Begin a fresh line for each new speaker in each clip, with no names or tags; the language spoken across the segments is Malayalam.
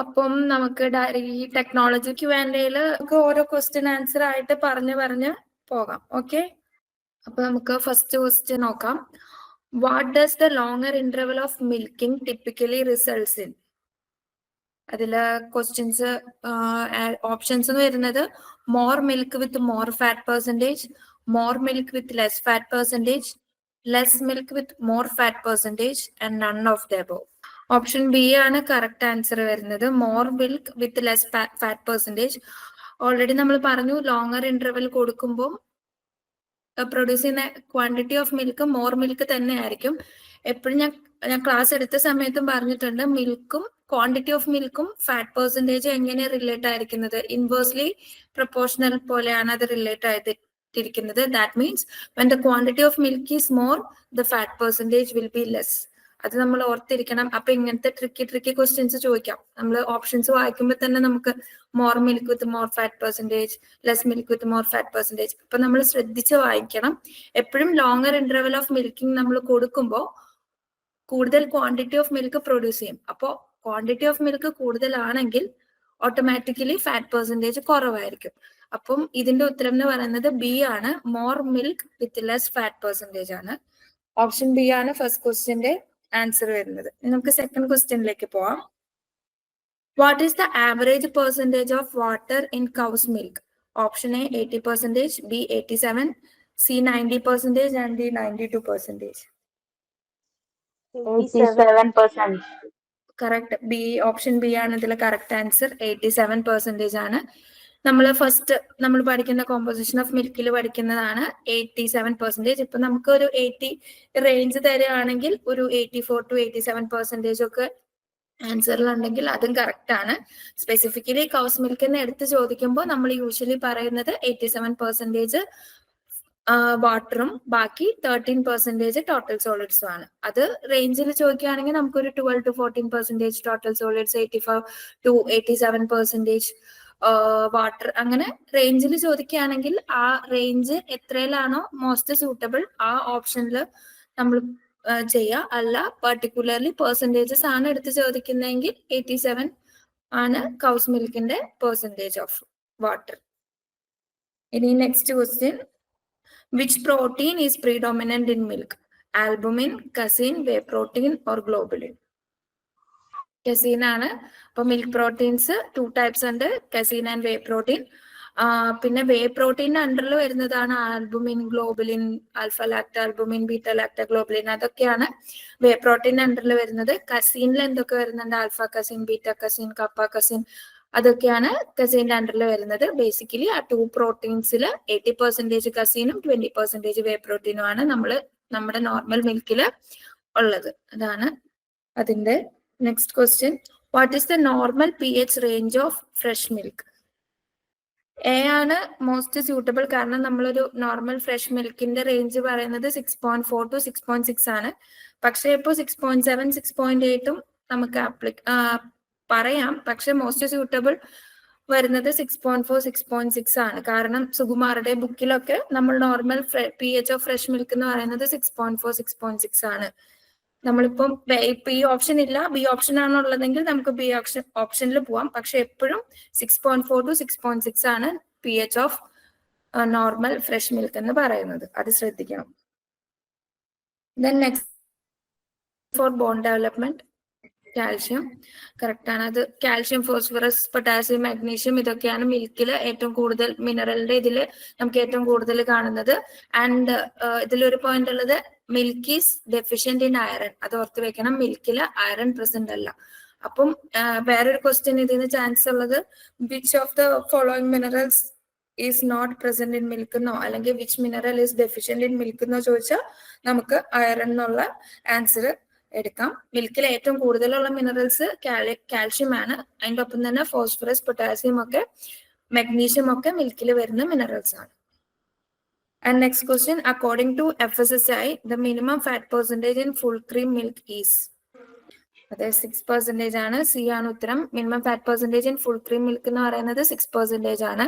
അപ്പം നമുക്ക് ഈ ടെക്നോളജി Q&Aയിൽ നമുക്ക് ഓരോ ക്വസ്റ്റ്യൻ ആൻസർ ആയിട്ട് പറഞ്ഞ് പോകാം. ഓക്കെ, അപ്പൊ നമുക്ക് ഫസ്റ്റ് ക്വസ്റ്റ്യൻ നോക്കാം. What does the longer interval of milking typically results in? അതില് ക്വസ്റ്റ്യൻസ് ഓപ്ഷൻസ് വരുന്നത് more milk with more fat percentage, more milk with less fat percentage, less milk with more fat percentage and none of the above. Option B ആണ് കറക്റ്റ് ആൻസർ വരുന്നത്, more milk with less fat percentage. Already നമ്മൾ പറഞ്ഞു ലോങ്ങർ ഇന്റർവെൽ കൊടുക്കുമ്പോൾ പ്രൊഡ്യൂസ് ചെയ്യുന്ന quantity of milk more milk തന്നെ ആയിരിക്കും. എപ്പോഴും ഞാൻ ക്ലാസ് എടുത്ത സമയത്തും പറഞ്ഞിട്ടുണ്ട്, മിൽക്കും ക്വാണ്ടിറ്റി ഓഫ് മിൽക്കും ഫാറ്റ് പെർസെൻറ്റേജ് എങ്ങനെ റിലേറ്റ് ആയിരിക്കുന്നത്, ഇൻവേഴ്സ്ലി പ്രൊപ്പോർഷണൽ പോലെയാണ് അത് റിലേറ്റ് ആയിട്ടിരിക്കുന്നത്. That means when the quantity of milk is more the fat percentage will be less. അത് നമ്മൾ ഓർത്തിരിക്കണം. അപ്പൊ ഇങ്ങനത്തെ ട്രിക്കി ക്വസ്റ്റ്യൻസ് ചോദിക്കാം. നമ്മൾ ഓപ്ഷൻസ് വായിക്കുമ്പോൾ തന്നെ നമുക്ക് more milk with more fat percentage, less milk with more fat percentage. അപ്പൊ നമ്മൾ ശ്രദ്ധിച്ച് വായിക്കണം. എപ്പോഴും ലോങ്ങർ ഇന്റർവൽ ഓഫ് മിൽക്കിംഗ് നമ്മൾ കൊടുക്കുമ്പോൾ കൂടുതൽ ക്വാണ്ടിറ്റി ഓഫ് മിൽക്ക് പ്രൊഡ്യൂസ് ചെയ്യും. അപ്പോൾ ക്വാണ്ടിറ്റി ഓഫ് മിൽക്ക് കൂടുതലാണെങ്കിൽ ഓട്ടോമാറ്റിക്കലി ഫാറ്റ് പെർസെൻറ്റേജ് കുറവായിരിക്കും. അപ്പം ഇതിന്റെ ഉത്തരം എന്ന് പറയുന്നത് ബി ആണ്, more milk with less fat percentage ആണ്. ഓപ്ഷൻ ബി ആണ് ഫസ്റ്റ് ക്വസ്റ്റ്യന്റെ ആൻസർ വരുന്നത്. നമുക്ക് സെക്കൻഡ് ക്വസ്റ്റ്യനിലേക്ക് പോവാം. What is the average percentage of water in cows milk? Option A 80%, B 87%, C 90% and D 92%.
87%.
Correct. B, option B ആണ് ഇതിലെ കറക്റ്റ് ആൻസർ. 87% ആണ്. നമ്മൾ പഠിക്കുന്ന കോമ്പോസിഷൻ ഓഫ് മിൽക്കിൽ പഠിക്കുന്നതാണ് 87%. ഇപ്പൊ നമുക്ക് ഒരു 80 റേഞ്ച് തരികയാണെങ്കിൽ ഒരു 84 to 87% ഒക്കെ ആൻസറിലുണ്ടെങ്കിൽ അതും കറക്റ്റ് ആണ്. സ്പെസിഫിക്കലി കൗസ് മിൽക്ക് എന്ന് എടുത്ത് ചോദിക്കുമ്പോൾ നമ്മൾ യൂഷ്വലി പറയുന്നത് 87% വാട്ടറും ബാക്കി 13% ടോട്ടൽ സോളിഡ്സും ആണ്. അത് റേഞ്ചിൽ ചോദിക്കുകയാണെങ്കിൽ നമുക്കൊരു 12 to 14% total solids, 85 to 87% water, അങ്ങനെ റേഞ്ചിൽ ചോദിക്കുകയാണെങ്കിൽ ആ റേഞ്ച് എത്രയിലാണോ മോസ്റ്റ് സൂട്ടബിൾ ആ ഓപ്ഷനിൽ നമ്മൾ ചെയ്യുക. അല്ല പെർട്ടിക്കുലർലി പെർസെൻറ്റേജസ് ആണ് എടുത്ത് ചോദിക്കുന്നതെങ്കിൽ 87 ആണ് കൗസ് മിൽക്കിന്റെ പെർസെൻറ്റേജ് ഓഫ് വാട്ടർ. ഇനി next question, which protein is predominant in milk? Albumin, casein, whey protein or globulin? Casein ആണ്. അപ്പൊ മിൽക്ക് പ്രോട്ടീൻസ് 2 types ഉണ്ട്, casein ആൻഡ് whey protein. പിന്നെ whey protein അണ്ടറിൽ വരുന്നതാണ് albumin, globulin, alpha lactalbumin, beta lactoglobulin, അതൊക്കെയാണ് whey protein അണ്ടറിൽ വരുന്നത്. കസീനിൽ എന്തൊക്കെ വരുന്നുണ്ട്? Alpha casein, beta casein, kappa casein, അതൊക്കെയാണ് കസീൻ്റെ അണ്ടറിൽ വരുന്നത്. ബേസിക്കലി ആ 2 പ്രോട്ടീൻസിൽ 80% കസീനും 20% വേ പ്രോട്ടീനും ആണ് നമ്മുടെ നോർമൽ മിൽക്കിൽ ഉള്ളത്. അതാണ് അതിന്റെ next question. What is the normal pH range of fresh milk? A ആണ് മോസ്റ്റ് സ്യൂട്ടബിൾ, കാരണം നമ്മളൊരു നോർമൽ ഫ്രഷ് മിൽക്കിന്റെ റേഞ്ച് പറയുന്നത് 6.4 to 6.6 ആണ്. പക്ഷെ ഇപ്പോൾ 6.7, 6.8 നമുക്ക് പറയാം. പക്ഷെ മോസ്റ്റ് സ്യൂട്ടബിൾ വരുന്നത് 6.4, 6.6 ആണ്. കാരണം സുകുമാരുടെ ബുക്കിലൊക്കെ നമ്മൾ normal pH of fresh milk എന്ന് പറയുന്നത് 6.4, 6.6 ആണ്. നമ്മളിപ്പം ഇപ്പൊ ഈ ഓപ്ഷൻ ഇല്ല, ബി ഓപ്ഷൻ ആണുള്ളതെങ്കിൽ നമുക്ക് ബി ഓപ്ഷനിൽ പോവാം. പക്ഷെ എപ്പോഴും 6.4 to 6.6 ആണ് pH of normal fresh milk എന്ന് പറയുന്നത്. അത് ശ്രദ്ധിക്കണം. Then next for bone development, calcium correct ആണ്. അത് കാൽഷ്യം, ഫോസ്ഫറസ്, പൊട്ടാസ്യം, മാഗ്നീഷ്യം ഇതൊക്കെയാണ് മിൽക്കിൽ ഏറ്റവും കൂടുതൽ മിനറലിന്റെ ഇതിൽ നമുക്ക് ഏറ്റവും കൂടുതൽ കാണുന്നത്. ആൻഡ് ഇതിലൊരു പോയിന്റ് ഉള്ളത്, milk is deficient in iron. അത് ഓർത്ത് വെക്കണം, മിൽക്കിൽ അയറൺ പ്രസന്റ് അല്ല. അപ്പം വേറൊരു ക്വസ്റ്റ്യൻ ഇതിന് ചാൻസ് ഉള്ളത്, which of the following minerals is not present in milk എന്നോ അല്ലെങ്കിൽ which mineral is deficient in milk എന്നോ ചോദിച്ചാൽ നമുക്ക് അയറൺ എന്നുള്ള ആൻസർ എടുക്കാം. മിൽക്കിൽ ഏറ്റവും കൂടുതലുള്ള മിനറൽസ് കാൽഷ്യം ആണ്. അതിൻ്റെ ഒപ്പം തന്നെ ഫോസ്ഫറസ്, പൊട്ടാസ്യം ഒക്കെ മഗ്നീഷ്യം ഒക്കെ മിൽക്കിൽ വരുന്ന മിനറൽസ് ആണ്. And next question, according to FSSAI the minimum fat percentage in full cream milk is? അതെ, 6% ആണ്. സി ആണ് ഉത്തരം. Minimum fat percentage in full cream milk എന്ന് പറയുന്നത് 6% ആണ്.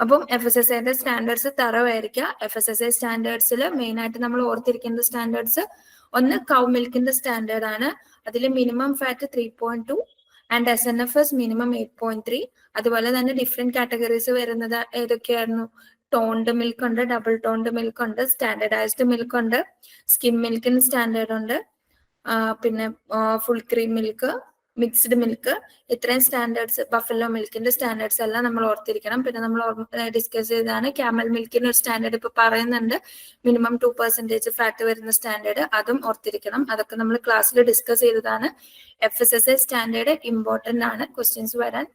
അപ്പം FSSAIന്റെ സ്റ്റാൻഡേർഡ്സ് തറവായിരിക്കുക. FSSAI സ്റ്റാൻഡേർഡ്സിൽ മെയിൻ ആയിട്ട് നമ്മൾ ഓർത്തിരിക്കേണ്ട സ്റ്റാൻഡേർഡ്സ്, ഒന്ന് കൗ മിൽക്കിന്റെ സ്റ്റാൻഡേർഡ് ആണ്. അതിൽ minimum fat 3.2, and SNF minimum 8.3. അതുപോലെ തന്നെ ഡിഫറെന്റ് കാറ്റഗറീസ് വരുന്നത് ഏതൊക്കെയായിരുന്നു? ടോൺഡ് മിൽക്ക് ഉണ്ട്, ഡബിൾ ടോൺഡ് മിൽക്ക് ഉണ്ട്, സ്റ്റാൻഡേർഡൈസ്ഡ് മിൽക്ക് ഉണ്ട്, സ്കിം മിൽക്കിന് സ്റ്റാൻഡേർഡ് ഉണ്ട്, പിന്നെ full cream milk, mixed milk, ഇത്രയും സ്റ്റാൻഡേർഡ്സ്, ബഫല്ലോ മിൽക്കിന്റെ സ്റ്റാൻഡേർഡ്സ് എല്ലാം നമ്മൾ ഓർത്തിരിക്കണം. പിന്നെ നമ്മൾ ഡിസ്കസ് ചെയ്തതാണ് ക്യാമൽ മിൽക്കിന് ഒരു സ്റ്റാൻഡേർഡ് ഇപ്പൊ പറയുന്നുണ്ട്, മിനിമം 2% ഫാറ്റ് വരുന്ന സ്റ്റാൻഡേർഡ്, അതും ഓർത്തിരിക്കണം. അതൊക്കെ നമ്മൾ ക്ലാസ്സിൽ ഡിസ്കസ് ചെയ്തതാണ്. FSSAI സ്റ്റാൻഡേർഡ് ഇമ്പോർട്ടന്റ് ആണ്, ക്വസ്റ്റ്യൻസ് വരാൻ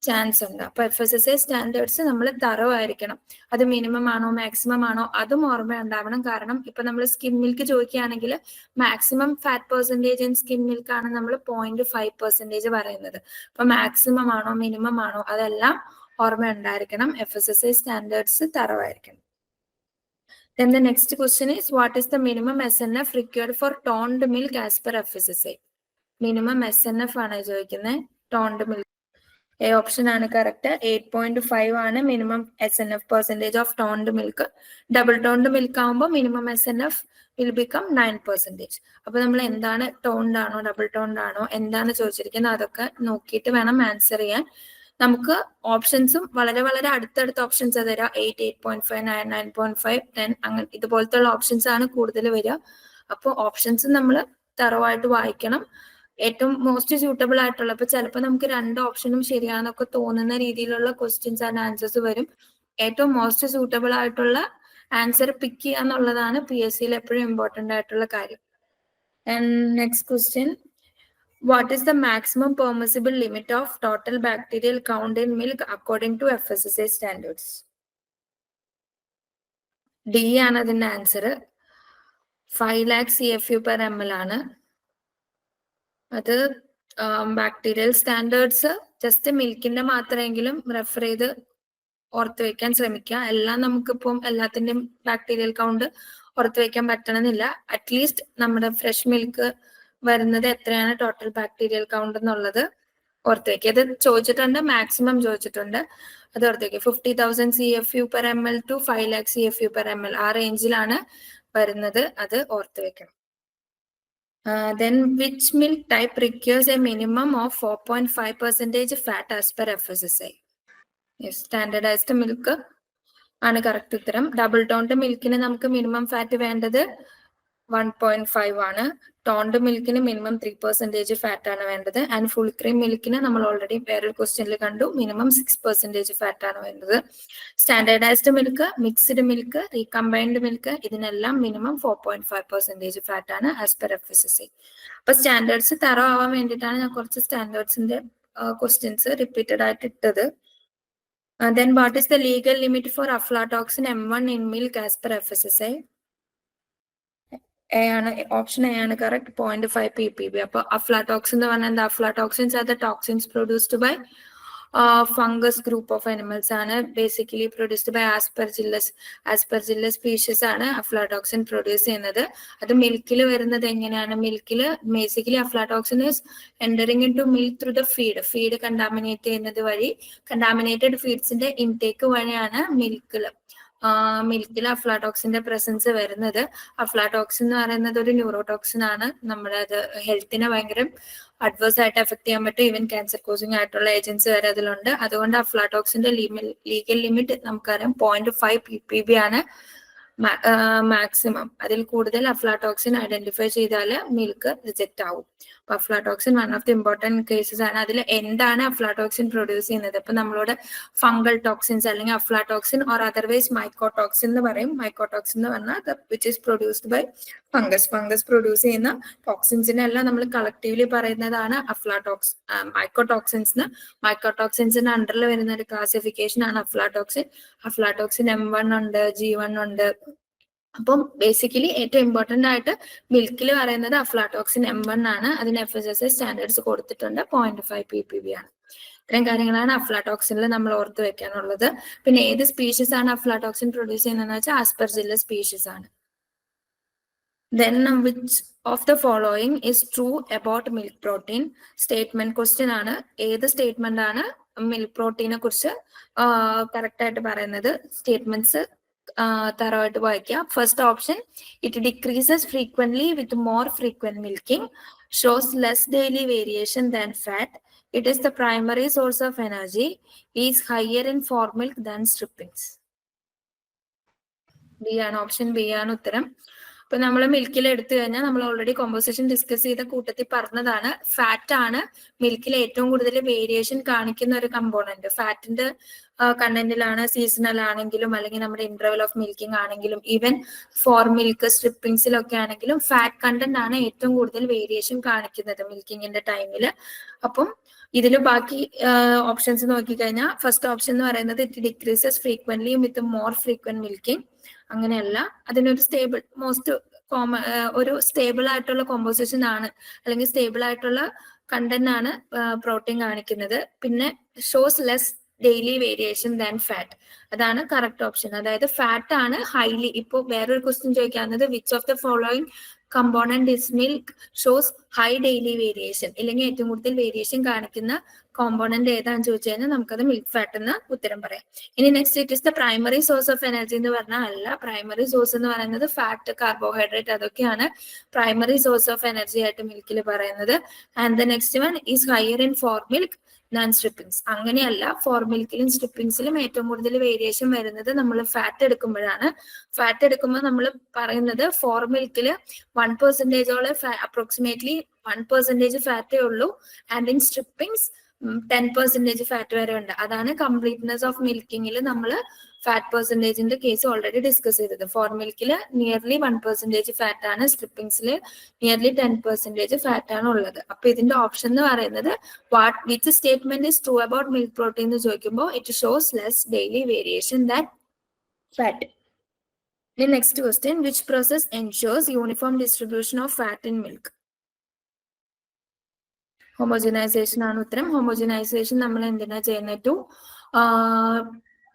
ചാൻസ് ഉണ്ട്. അപ്പൊ FSSAI സ്റ്റാൻഡേർഡ്സ് നമ്മൾ തറവായിരിക്കണം. അത് മിനിമം ആണോ മാക്സിമം ആണോ അതും ഓർമ്മ ഉണ്ടാവണം. കാരണം ഇപ്പൊ നമ്മൾ സ്കിം മിൽക്ക് ചോദിക്കുകയാണെങ്കിൽ maximum fat percentage in skim milk ആണ് നമ്മൾ 0.5% പറയുന്നത്. അപ്പൊ മാക്സിമം ആണോ മിനിമം ആണോ അതെല്ലാം ഓർമ്മ ഉണ്ടായിരിക്കണം. FSSAI സ്റ്റാൻഡേർഡ്സ് തറവായിരിക്കണം. Then the next question is, what is the minimum SNF required for toned milk as per FSSAI? Minimum SNF ആണ് ചോദിക്കുന്നത്. ടോൺഡ് മിൽക്ക് A option ആണ് correct. 8.5 ആണ് minimum SNF percentage of toned milk. Double toned milk ആകുമ്പോൾ മിനിമം SNF വിൽ ബിക്കം 9%. അപ്പൊ നമ്മൾ എന്താണ് ടോൺഡ് ആണോ ഡബിൾ ടോൺഡ് ആണോ എന്താണ് ചോദിച്ചിരിക്കുന്നത് അതൊക്കെ നോക്കിയിട്ട് വേണം ആൻസർ ചെയ്യാൻ. നമുക്ക് ഓപ്ഷൻസും വളരെ വളരെ അടുത്തടുത്ത ഓപ്ഷൻസ് തരാം. 8, 8.5, 9, 9.5, 10 അങ്ങനെ ഇതുപോലത്തെ ഉള്ള ഓപ്ഷൻസ് ആണ് കൂടുതൽ വരിക. അപ്പോൾ ഓപ്ഷൻസ് നമ്മൾ തറവായിട്ട് വായിക്കണം. ഏറ്റവും മോസ്റ്റ് സ്യൂട്ടബിൾ ആയിട്ടുള്ള, ഇപ്പൊ ചിലപ്പോൾ നമുക്ക് രണ്ട് ഓപ്ഷനും ശരിയാണെന്നൊക്കെ തോന്നുന്ന രീതിയിലുള്ള ക്വസ്റ്റ്യൻസ് ആൻഡ് ആൻസേഴ്സ് വരും. ഏറ്റവും മോസ്റ്റ് സ്യൂട്ടബിൾ ആയിട്ടുള്ള ആൻസർ പിക്ക് ചെയ്യുക എന്നുള്ളതാണ് PSCയിൽ എപ്പോഴും ഇമ്പോർട്ടന്റ് ആയിട്ടുള്ള കാര്യം. And next question, what is the maximum permissible limit of total bacterial count in milk according to FSSAI standards? D ആണ് അതിന്റെ answer. 5 lakh CFU per ml ആണ്. അത് ബാക്ടീരിയൽ സ്റ്റാൻഡേർഡ്സ് ജസ്റ്റ് മിൽക്കിന്റെ മാത്രമെങ്കിലും റെഫർ ചെയ്ത് ഓർത്ത് വെക്കാൻ ശ്രമിക്കുക. എല്ലാം നമുക്കിപ്പം എല്ലാത്തിന്റെയും ബാക്ടീരിയൽ കൗണ്ട് ഓർത്ത് വെക്കാൻ പറ്റണമെന്നില്ല. അറ്റ്ലീസ്റ്റ് നമ്മുടെ ഫ്രഷ് മിൽക്ക് വരുന്നത് എത്രയാണ് ടോട്ടൽ ബാക്ടീരിയൽ കൗണ്ട് എന്നുള്ളത് ഓർത്ത് വെക്കുക. അത് ചോദിച്ചിട്ടുണ്ട്, മാക്സിമം ചോദിച്ചിട്ടുണ്ട്, അത് ഓർത്ത് വെക്കുക. 50,000 CFU per ml to 5 lakh CFU per ml ആ റേഞ്ചിലാണ് വരുന്നത്, അത് ഓർത്ത് വെക്കണം. Then which milk type requires a minimum of 4.5% fat as per FSSAI? Yes, standardized milk ആണ് കറക്റ്റ് ഉത്തരം. ഡബിൾ ടോൺഡ് മിൽക്കിന് നമുക്ക് മിനിമം ഫാറ്റ് വേണ്ടത് 1.5 ആണ്. ടോൺഡ് മിൽക്കിന് മിനിമം 3% ഫാറ്റ് ആണ് വേണ്ടത്. ആൻഡ് ഫുൾ ക്രീം മിൽക്കിന് നമ്മൾ ഓൾറെഡി വേറൊരു ക്വസ്റ്റ്യനിൽ കണ്ടു, മിനിമം 6% ഫാറ്റ് ആണ് വേണ്ടത്. Standardised milk, mixed milk, recombined milk ഇതിനെല്ലാം മിനിമം 4.5% ഫാറ്റ് ആണ് ആസ് പെർ FSSAI. അപ്പൊ സ്റ്റാൻഡേർഡ്സ് തറോ ആവാൻ വേണ്ടിയിട്ടാണ് ഞാൻ കുറച്ച് സ്റ്റാൻഡേർഡ്സിന്റെ ക്വസ്റ്റ്യൻസ് റിപ്പീറ്റഡ് ആയിട്ട് ഇട്ടത്. Then what is the legal limit for aflatoxin M1 in milk as per FSSAI? Option A ആണ് കറക്റ്റ്, 0.5 ppb. അപ്പൊ അഫ്ലാടോക്സിൻ എന്ന് പറഞ്ഞാൽ എന്താ? Aflatoxins are the toxins produced by fungus group of animals ആണ്. Basically produced by aspergillus species ആണ് അഫ്ലാടോക്സിൻ പ്രൊഡ്യൂസ് ചെയ്യുന്നത്. അത് മിൽക്കിൽ വരുന്നത് എങ്ങനെയാണ്? മിൽക്കില് basically aflatoxin is entering into milk through the feed contaminate ചെയ്യുന്നത് വഴി, കണ്ടാമിനേറ്റഡ് ഫീഡ്സിന്റെ ഇൻടേക്ക് വഴിയാണ് മിൽക്കിൽ അഫ്ലാടോക്സിന്റെ പ്രസൻസ് വരുന്നത്. അഫ്ലാടോക്സിൻ എന്ന് പറയുന്നത് ഒരു ന്യൂറോടോക്സിൻ ആണ്. നമ്മുടെ അത് ഹെൽത്തിനെ ഭയങ്കര അഡ്വേഴ്സ് ആയിട്ട് എഫക്ട് ചെയ്യാൻ പറ്റും. ഈവൻ ക്യാൻസർ കോസിംഗ് ആയിട്ടുള്ള ഏജൻസ് വരെ അതിലുണ്ട്. അതുകൊണ്ട് അഫ്ലാടോക്സിന്റെ ലീഗൽ ലിമിറ്റ് നമുക്കറിയാം 0.5 ppb ആണ് മാക്സിമം. അതിൽ കൂടുതൽ അഫ്ലാടോക്സിൻ ഐഡന്റിഫൈ ചെയ്താൽ മിൽക്ക് റിജക്റ്റ് ആവും. അപ്പൊ aflatoxin one of the important cases ആണ്. അതിൽ എന്താണ് അഫ്ലാടോക്സിൻ പ്രൊഡ്യൂസ് ചെയ്യുന്നത്? ഇപ്പൊ നമ്മളോട് ഫംഗൽ ടോക്സിൻസ് അല്ലെങ്കിൽ അഫ്ലാടോക്സിൻ ഓർ അതർവൈസ് മൈക്കോടോക്സിൻ എന്ന് പറയും. മൈക്കോടോക്സിൻ എന്ന് പറഞ്ഞാൽ which is produced by fungus produce ചെയ്യുന്ന ടോക്സിൻസിനെല്ലാം നമ്മൾ കളക്റ്റീവ്ലി പറയുന്നതാണ് മൈക്കോടോക്സിൻസ്. മൈക്കോടോക്സിൻസിന്റെ അണ്ടറിൽ വരുന്ന ഒരു ക്ലാസിഫിക്കേഷൻ ആണ് അഫ്ലാടോക്സിൻ. അഫ്ലാടോക്സിൻ M1 ഉണ്ട്, G1 ഉണ്ട്. അപ്പം ബേസിക്കലി ഏറ്റവും ഇമ്പോർട്ടന്റ് ആയിട്ട് മിൽക്കിൽ പറയുന്നത് അഫ്ലാടോക്സിൻ M1 ആണ്. അതിന് FSSAI സ്റ്റാൻഡേർഡ്സ് കൊടുത്തിട്ടുണ്ട്, 0.5 ppb ആണ്. ഇത്രയും കാര്യങ്ങളാണ് അഫ്ലാടോക്സിനിൽ നമ്മൾ ഓർത്ത് വെക്കാനുള്ളത്. പിന്നെ ഏത് സ്പീഷീസ് ആണ് അഫ്ലാടോക്സിൻ പ്രൊഡ്യൂസ് ചെയ്യുന്നതെന്ന് വെച്ചാൽ ആസ്പെർജില്ലസ് സ്പീഷീസ് ആണ്. Then which of the following is true about milk protein? Statement question ആണ്. ഏത് സ്റ്റേറ്റ്മെന്റ് ആണ് മിൽക്ക് പ്രോട്ടീനെ കുറിച്ച് കറക്റ്റ് ആയിട്ട് പറയുന്നത്? സ്റ്റേറ്റ്മെന്റ്സ് തറവായിട്ട് വായിക്കുക. First option, it decreases frequently with more frequent milking, shows less daily variation than fat, it is the primary source of energy is higher in for milk than strippings. B ആണ്, ഓപ്ഷൻ ബി ആണ് ഉത്തരം. അപ്പൊ നമ്മൾ മിൽക്കിൽ എടുത്തു കഴിഞ്ഞാൽ നമ്മൾ ഓൾറെഡി കോമ്പോസിഷൻ ഡിസ്കസ് ചെയ്ത കൂട്ടത്തിൽ പറഞ്ഞതാണ്, ഫാറ്റ് ആണ് മിൽക്കിൽ ഏറ്റവും കൂടുതൽ വേരിയേഷൻ കാണിക്കുന്ന ഒരു കമ്പോണന്റ്. ഫാറ്റിന്റെ കണ്ടന്റിലാണ് സീസണൽ ആണെങ്കിലും അല്ലെങ്കിൽ നമ്മുടെ ഇന്റർവൽ ഓഫ് മിൽക്കിംഗ് ആണെങ്കിലും ഈവൻ ഫോർ മിൽക്ക് സ്ട്രിപ്പിംഗ്സിലൊക്കെ ആണെങ്കിലും ഫാറ്റ് കണ്ടന്റ് ആണ് ഏറ്റവും കൂടുതൽ വേരിയേഷൻ കാണിക്കുന്നത് മിൽക്കിങ്ങിന്റെ ടൈമിൽ. അപ്പം ഇതിൽ ബാക്കി ഓപ്ഷൻസ് നോക്കിക്കഴിഞ്ഞാൽ ഫസ്റ്റ് ഓപ്ഷൻ എന്ന് പറയുന്നത് it decreases frequently with more frequent milking. അങ്ങനെയല്ല, അതിനൊരു സ്റ്റേബിൾ ഒരു സ്റ്റേബിൾ ആയിട്ടുള്ള കോമ്പോസിഷൻ ആണ് അല്ലെങ്കിൽ സ്റ്റേബിൾ ആയിട്ടുള്ള കണ്ടന്റ് ആണ് പ്രോട്ടീൻ കാണിക്കുന്നത്. പിന്നെ shows less daily variation than fat, അതാണ് കറക്റ്റ് ഓപ്ഷൻ. അതായത് ഫാറ്റ് ആണ് ഹൈലി. ഇപ്പോൾ വേറൊരു ക്വസ്റ്റ്യൻ ചോദിക്കാവുന്നത് which of the following component is milk shows high daily variation, ഇല്ലെങ്കിൽ ഏറ്റവും കൂടുതൽ വേരിയേഷൻ കാണിക്കുന്ന കോമ്പോണന്റ് ഏതാണെന്ന് ചോദിച്ചു കഴിഞ്ഞാൽ നമുക്കത് മിൽക്ക് ഫാറ്റ് എന്ന് ഉത്തരം പറയാം. ഇനി next it is the primary source of energy എന്ന് പറഞ്ഞാൽ അല്ല. പ്രൈമറി സോഴ്സ് എന്ന് പറയുന്നത് ഫാറ്റ്, കാർബോഹൈഡ്രേറ്റ് അതൊക്കെയാണ് പ്രൈമറി സോഴ്സ് ഓഫ് എനർജി ആയിട്ട് മിൽക്കിൽ പറയുന്നത്. And the next one is higher in fore milk than strippings. അങ്ങനെയല്ല, ഫോർ മിൽക്കിലും സ്ട്രിപ്പിംഗ്സിലും ഏറ്റവും കൂടുതൽ വേരിയേഷൻ വരുന്നത് നമ്മൾ ഫാറ്റ് എടുക്കുമ്പോഴാണ്. ഫാറ്റ് എടുക്കുമ്പോൾ നമ്മൾ പറയുന്നത് ഫോർ മിൽക്കിൽ 1% അപ്രോക്സിമേറ്റ്ലി 1% ഫാറ്റേ ഉള്ളൂ, ആൻഡ് ഇൻ സ്ട്രിപ്പിംഗ്സ് 10% ഫാറ്റ് വരെ ഉണ്ട്. അതാണ് കംപ്ലീറ്റ്നെസ് ഓഫ് മിൽക്കിങ്ങിൽ നമ്മൾ ഫാറ്റ് പെർസെന്റേജിന്റെ കേസ് ഓൾറെഡി ഡിസ്കസ് ചെയ്തത്. ഫോർ മിൽക്കിൽ നിയർലി 1% ഫാറ്റ് ആണ്, സ്ട്രിപ്പിംഗ്സിൽ നിയർലി 10% ഫാറ്റ് ആണ് ഉള്ളത്. അപ്പൊ ഇതിന്റെ ഓപ്ഷൻ എന്ന് പറയുന്നത് which statement is true about milk protein എന്ന് ചോദിക്കുമ്പോൾ it shows less daily variation than fat. The next question, which process ensures uniform distribution of fat in milk? Homogenization ആണ് ഉത്തരം. Homogenization നമ്മൾ എന്തിനാ ചെയ്യുന്നത്? To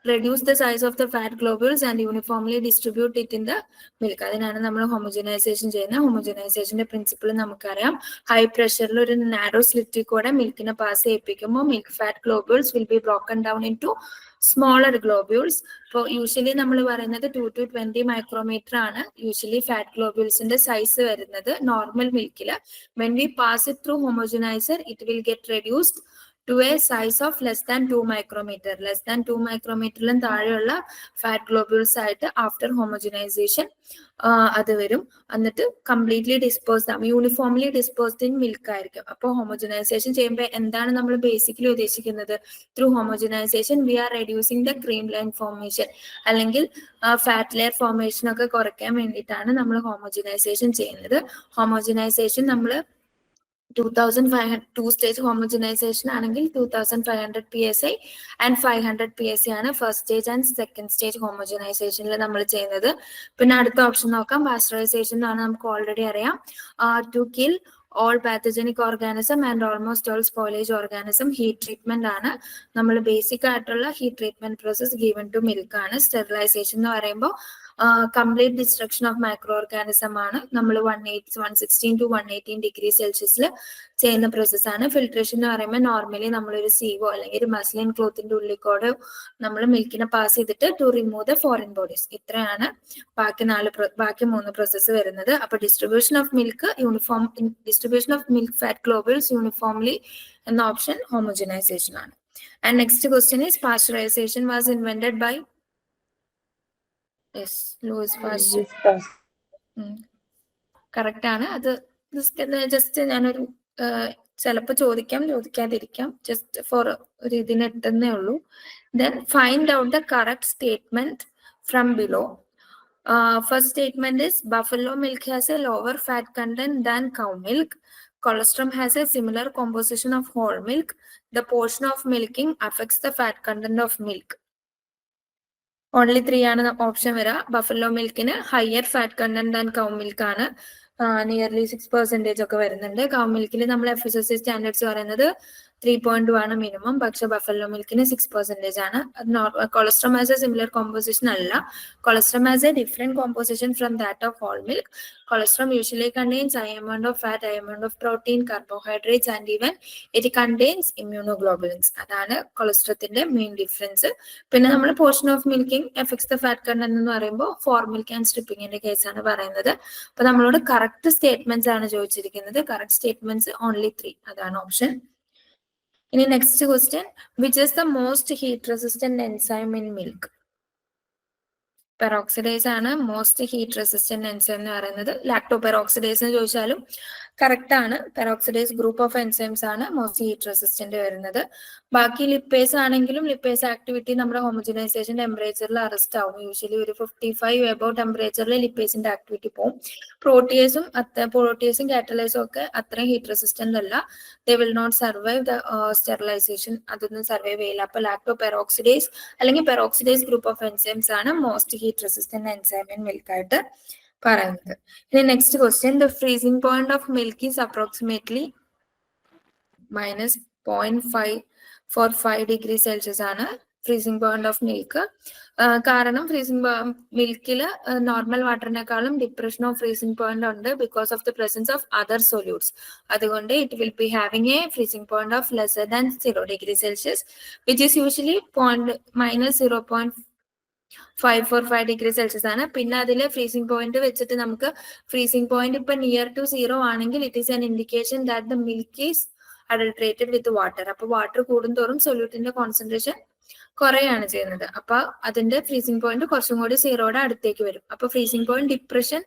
reduce the size of the fat globules and uniformly distribute it in the milk. അതിനാണ് നമ്മൾ ഹോമോജനൈസേഷൻ ചെയ്യുന്നത്. ഹോമോജനൈസേഷന്റെ പ്രിൻസിപ്പിൾ നമുക്കറിയാം. ഹൈ പ്രഷറിൽ ഒരു നാരോ സ്ലിറ്റിൽ കൂടെ മിൽക്കിനെ പാസ് ചെയ്യിപ്പിക്കുമ്പോൾ milk fat globules will be broken down into smaller globules. ഇപ്പോൾ യൂഷ്വലി നമ്മൾ പറയുന്നത് 2 to 20 മൈക്രോമീറ്റർ ആണ് യൂഷ്വലി ഫാറ്റ് ഗ്ലോബ്യൂൾസിന്റെ സൈസ് വരുന്നത് നോർമൽ മിൽക്കിൽ. When we pass it through homogenizer it will get reduced to a size of less than 2 micrometer. Less than 2 micrometer താഴെയുള്ള ഫാറ്റ് ഗ്ലോബ്യൂൾസ് ആയിട്ട് ആഫ്റ്റർ ഹോമോജനൈസേഷൻ അത് വരും. എന്നിട്ട് കംപ്ലീറ്റ്ലി ഡിസ്പോസ്ഡ് ആവും, യൂണിഫോംലി ഡിസ്പോസ്ഡ് ഇൻ മിൽക്ക് ആയിരിക്കും. അപ്പോൾ ഹോമോജനൈസേഷൻ ചെയ്യുമ്പോൾ എന്താണ് നമ്മൾ ബേസിക്കലി ഉദ്ദേശിക്കുന്നത്? Through homogenisation we are reducing the cream line formation അല്ലെങ്കിൽ ഫാറ്റ് ലെയർ ഫോർമേഷൻ ഒക്കെ കുറയ്ക്കാൻ വേണ്ടിയിട്ടാണ് നമ്മൾ ഹോമോജനൈസേഷൻ ചെയ്യുന്നത്. ഹോമോജനൈസേഷൻ നമ്മൾ 2500 two-stage homogenization ആണെങ്കിൽ 2500 psi and 500 psi ആണ് first stage and second stage ഹോമോജനൈസേഷനിൽ നമ്മൾ ചെയ്യുന്നത്. പിന്നെ അടുത്ത ഓപ്ഷൻ നോക്കാം, പാസ്ചറൈസേഷൻ എന്നാണ് നമുക്ക് ഓൾറെഡി അറിയാം. To kill all pathogenic organism and almost all spoilage organism. Heat treatment ആണ് നമ്മൾ ബേസിക് ആയിട്ടുള്ള heat treatment process given to milk ആണ്. സ്റ്റെറിലൈസേഷൻ എന്ന് പറയുമ്പോൾ complete destruction of micro organism ആണ്. നമ്മൾ 116 to 118 ഡിഗ്രി സെൽഷ്യസിൽ ചെയ്യുന്ന പ്രോസസ്സാണ്. ഫിൽട്രേഷൻ എന്ന് പറയുമ്പോൾ നോർമലി നമ്മളൊരു സീവോ അല്ലെങ്കിൽ ഒരു മസ്ലിൻ ക്ലോത്തിന്റെ ഉള്ളിക്കോട് നമ്മൾ മിൽക്കിനെ പാസ് ചെയ്തിട്ട് to remove the foreign bodies. ഇത്രയാണ് ബാക്കി 3 പ്രോസസ്സ് വരുന്നത്. അപ്പൊ distribution of milk uniform, distribution of milk fat globules uniformly എന്ന ഓപ്ഷൻ ഹോമോജനൈസേഷൻ ആണ്. And next question is pasteurisation was invented by Louis Pasteur. Correct ആണ്. അത് ജസ്റ്റ് ഞാനൊരു ചിലപ്പോൾ ചോദിക്കാതിരിക്കാം, ജസ്റ്റ് ഫോർ ഒരു ഇതിന് എത്തുന്നേ ഉള്ളൂ. Then find out the correct statement from below. First statement is buffalo milk has a lower fat content than cow milk. Colostrum has a similar composition of whole milk. The portion of milking affects the fat content of milk. Only 3 ആണ് ഓപ്ഷൻ വരിക. ബഫല്ലോ മിൽക്കിന് higher fat content than cow milk ആണ്, നിയർലി 6% ഒക്കെ വരുന്നുണ്ട്. കൗ മിൽക്കിൽ നമ്മൾ FSSAI സ്റ്റാൻഡേർഡ്സ് പറയുന്നത് 3.2 ആണ് മിനിമം, പക്ഷെ ബഫല്ലോ മിൽക്കിന് 6% ആണ്. Colostrum has a similar composition അല്ല. Colostrum has a different composition from that of whole milk. Colostrum usually contains high amount of fat, high amount of protein, carbohydrates and even it contains immunoglobulins. അതാണ് കൊളസ്ട്രോത്തിന്റെ മെയിൻ ഡിഫറൻസ്. പിന്നെ നമ്മൾ portion of milking effects the fat content എന്ന് പറയുമ്പോൾ ഫോർ മിൽക്ക് ആൻഡ് സ്ട്രിപ്പിങ്ങിന്റെ കേസാണ് പറയുന്നത്. അപ്പൊ നമ്മളോട് കറക്റ്റ് സ്റ്റേറ്റ്മെന്റ്സ് ആണ് ചോദിച്ചിരിക്കുന്നത്. കറക്റ്റ് സ്റ്റേറ്റ്മെന്റ്സ് ഓൺലി 3, അതാണ് ഓപ്ഷൻ ഇനി next question, which is the most heat resistant enzyme in milk? Peroxidase ആണ് മോസ്റ്റ് ഹീറ്റ് റെസിസ്റ്റന്റ് എൻസൈം എന്ന് പറയുന്നത്. ലാക്ടോ പെറോക്സിഡേസ് എന്ന് ചോദിച്ചാലും കറക്റ്റ് ആണ്. പെറോക്സിഡേസ് ഗ്രൂപ്പ് ഓഫ് എൻസൈംസ് ആണ് മോസ്റ്റ് ഹീറ്റ് റെസിസ്റ്റന്റ് വരുന്നത്. ബാക്കി ലിപ്പേസ് ആണെങ്കിലും ലിപ്പേസ് ആക്ടിവിറ്റി നമ്മുടെ ഹോമോജനൈസേഷൻ ടെമ്പറേച്ചറിൽ അറസ്റ്റ് ആവും. യൂഷ്വലി ഒരു 55 എബോവ് ടെമ്പറേച്ചറിൽ ലിപ്പേസിന്റെ ആക്ടിവിറ്റി പോകും. പ്രോട്ടിയേസും കാറ്റലൈസും ഒക്കെ അത്രയും ഹീറ്റ് റെസിസ്റ്റന്റ് അല്ല. They will not survive the sterilization, അതൊന്നും സർവൈവ് ചെയ്യില്ല. അപ്പൊ ലാക്ടോ പെറോക്സിഡേസ് അല്ലെങ്കിൽ പെറോക്സിഡേസ് ഗ്രൂപ്പ് ഓഫ് എൻസൈംസ് ആണ് most heat resistant enzyme in milk ആയിട്ട് പറയുന്നത്. ഇനി next question, the freezing point of milk is approximately -0.545 degree Celsius ആണ് ഫ്രീസിംഗ് പോയിന്റ് ഓഫ് മിൽക്ക്. കാരണം ഫ്രീസിംഗ് മിൽക്കിൽ നോർമൽ വാട്ടറിനേക്കാളും ഡിപ്രഷൻ ഓഫ് ഫ്രീസിംഗ് പോയിന്റ് ഉണ്ട് because of the presence of other solutes. അതുകൊണ്ട് it will be having A freezing point of lesser than 0 degree Celsius, which is usually -0.545 degree Celsius ആണ്. പിന്നെ അതിൽ ഫ്രീസിംഗ് പോയിന്റ് വെച്ചിട്ട് നമുക്ക് ഫ്രീസിംഗ് പോയിന്റ് ഇപ്പൊ നിയർ ടു 0 ആണെങ്കിൽ it is an indication that the milk is adulterated with water. അപ്പൊ വാട്ടർ കൂടുന്തോറും സൊല്യൂട്ടിന്റെ കോൺസെൻട്രേഷൻ കുറയാണ് ചെയ്യുന്നത്. അപ്പൊ അതിന്റെ ഫ്രീസിംഗ് പോയിന്റ് കുറച്ചും കൂടി 0യുടെ അടുത്തേക്ക് വരും. അപ്പൊ ഫ്രീസിംഗ് പോയിന്റ് ഡിപ്രഷൻ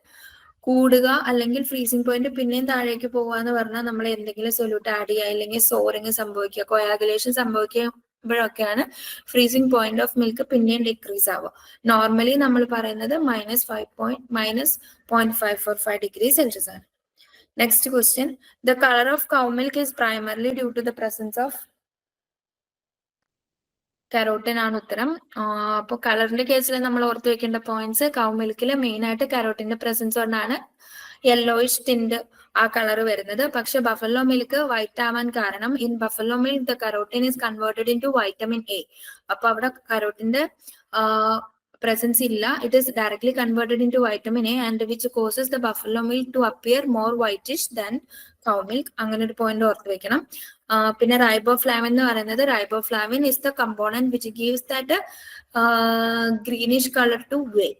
കൂടുക അല്ലെങ്കിൽ ഫ്രീസിംഗ് പോയിന്റ് പിന്നെയും താഴേക്ക് പോകുക എന്ന് പറഞ്ഞാൽ നമ്മൾ എന്തെങ്കിലും സൊല്യൂട്ട് ആഡ് ചെയ്യുക, അല്ലെങ്കിൽ സോറിങ് സംഭവിക്കുക, കൊയാഗുലേഷൻ സംഭവിക്കുമ്പോഴൊക്കെയാണ് ഫ്രീസിംഗ് പോയിന്റ് ഓഫ് മിൽക്ക് പിന്നെയും ഡിക്രീസ് ആവുക. നോർമലി നമ്മൾ പറയുന്നത് -0.545 ഡിഗ്രി സെൽഷ്യസ് ആണ്. Next question, the color of cow milk is primarily due to the presence of carotene ആണ് ഉത്തരം. അപ്പൊ കളറിന്റെ കേസിൽ നമ്മൾ ഓർത്ത് വെക്കേണ്ട പോയിന്റ്സ്, കൗ മിൽക്കിൽ മെയിൻ ആയിട്ട് കരോട്ടിന്റെ പ്രസൻസ് കൊണ്ടാണ് യെല്ലോയിഷ് ടിൻഡ് ആ കളർ വരുന്നത്. പക്ഷെ ബഫല്ലോ മിൽക്ക് വൈറ്റ് ആവാൻ കാരണം, in buffalo milk the carotene is converted into vitamin A. അപ്പൊ അവിടെ കരോട്ടിന്റെ presence illa, it is directly converted into vitamin A and which causes the buffalo milk to appear more whitish than cow milk. അങ്ങനെ ഒരു പോയിന്റ് ഓർത്ത് വെക്കണം. പിന്നെ റൈബോഫ്ലാവിൻ എന്ന് പറയുന്നത്, riboflavin is the component which gives that greenish color to whey.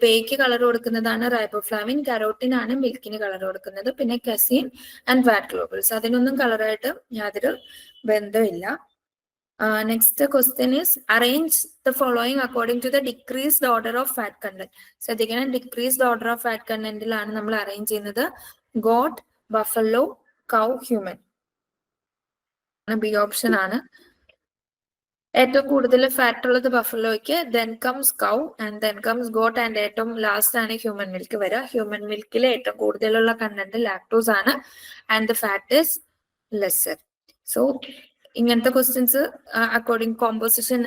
വേയ്ക്ക് കളർ കൊടുക്കുന്നതാണ് റൈബോഫ്ലാവിൻ. കരോട്ടിൻ ആണ് മിൽക്കിന് കളർ കൊടുക്കുന്നത്. പിന്നെ കസീൻ ആൻഡ് ഫാറ്റ് ഗ്ലോബുൾസ്, അതിനൊന്നും കളറായിട്ട് യാതൊരു ബന്ധമില്ല. Next question is, arrange the following according to the decreased order of fat content. ശ്രദ്ധിക്കണം, decreased order of fat content-ലാണ് നമ്മൾ അറേഞ്ച് ചെയ്യുന്നത്. goat, buffalo, cow, human. B option ആണ്. ഏറ്റവും കൂടുതൽ ഫാറ്റ് ഉള്ളത് ബഫലോയ്ക്ക്, then comes cow and then comes goat and ഏറ്റവും ലാസ്റ്റ് ആണ് ഹ്യൂമൻ മിൽക്ക് വരിക. ഹ്യൂമൻ മിൽക്കിൽ ഏറ്റവും കൂടുതലുള്ള കണ്ടന്റ് ലാക്ടോസ് ആണ് and the fat is lesser. So ഇങ്ങനത്തെ ക്വസ്റ്റ്യൻസ് അക്കോർഡിംഗ് കോമ്പോസിഷൻ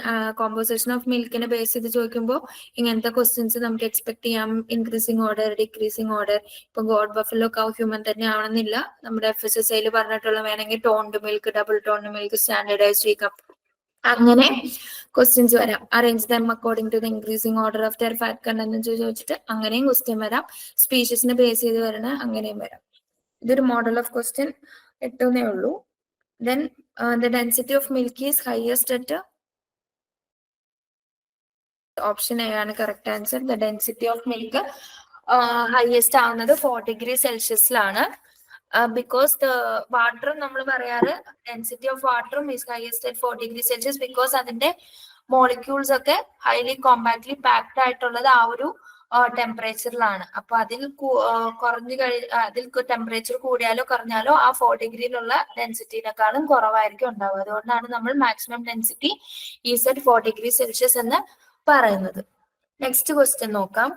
ഓഫ് മിൽക്കിനെ ബേസ് ചെയ്ത് ചോദിക്കുമ്പോൾ ഇങ്ങനത്തെ ക്വസ്റ്റ്യൻസ് നമുക്ക് എക്സ്പെക്ട് ചെയ്യാം. Increasing order, decreasing order. ഇപ്പൊ ഗോഡ്, ബഫലോ, കൗ, ഹ്യൂമൻ തന്നെ ആവണമെന്നില്ല. നമ്മുടെ FSSAയിൽ പറഞ്ഞിട്ടുള്ള വേണമെങ്കിൽ toned milk, double toned milk, standardised cup, അങ്ങനെ ക്വസ്റ്റ്യൻസ് വരാം. Arrange them according to the increasing order of their fat content ചോദിച്ചിട്ട് അങ്ങനെയും ക്വസ്റ്റ്യൻ വരാം. സ്പീഷീസിനെ ബേസ് ചെയ്ത് വരണ അങ്ങനെയും വരാം. ഇതൊരു മോഡൽ ഓഫ് ക്വസ്റ്റ്യൻ എട്ടുന്നേ ഉള്ളൂ. Then the density of milk is highest at option A ആണ് correct answer. The density of milk highest ആവുന്നത് 4 degree Celsius-ലാണ്. Because the water നമ്മൾ പറയാറ് density of water is highest at 4 degree Celsius because അതിന്റെ molecules ഒക്കെ highly compactly packed ആയിട്ടുള്ളത് ആ ഒരു ടെമ്പറേച്ചറിലാണ്. അപ്പൊ അതിൽ അതിൽ ടെമ്പറേച്ചർ കൂടിയാലോ കുറഞ്ഞാലോ ആ 4 ഡിഗ്രിയിലുള്ള ഡെൻസിറ്റിനെക്കാളും കുറവായിരിക്കും ഉണ്ടാവുക. അതുകൊണ്ടാണ് നമ്മൾ maximum density is at 4 degree Celsius എന്ന് പറയുന്നത്. നെക്സ്റ്റ് ക്വസ്റ്റ്യൻ നോക്കാം.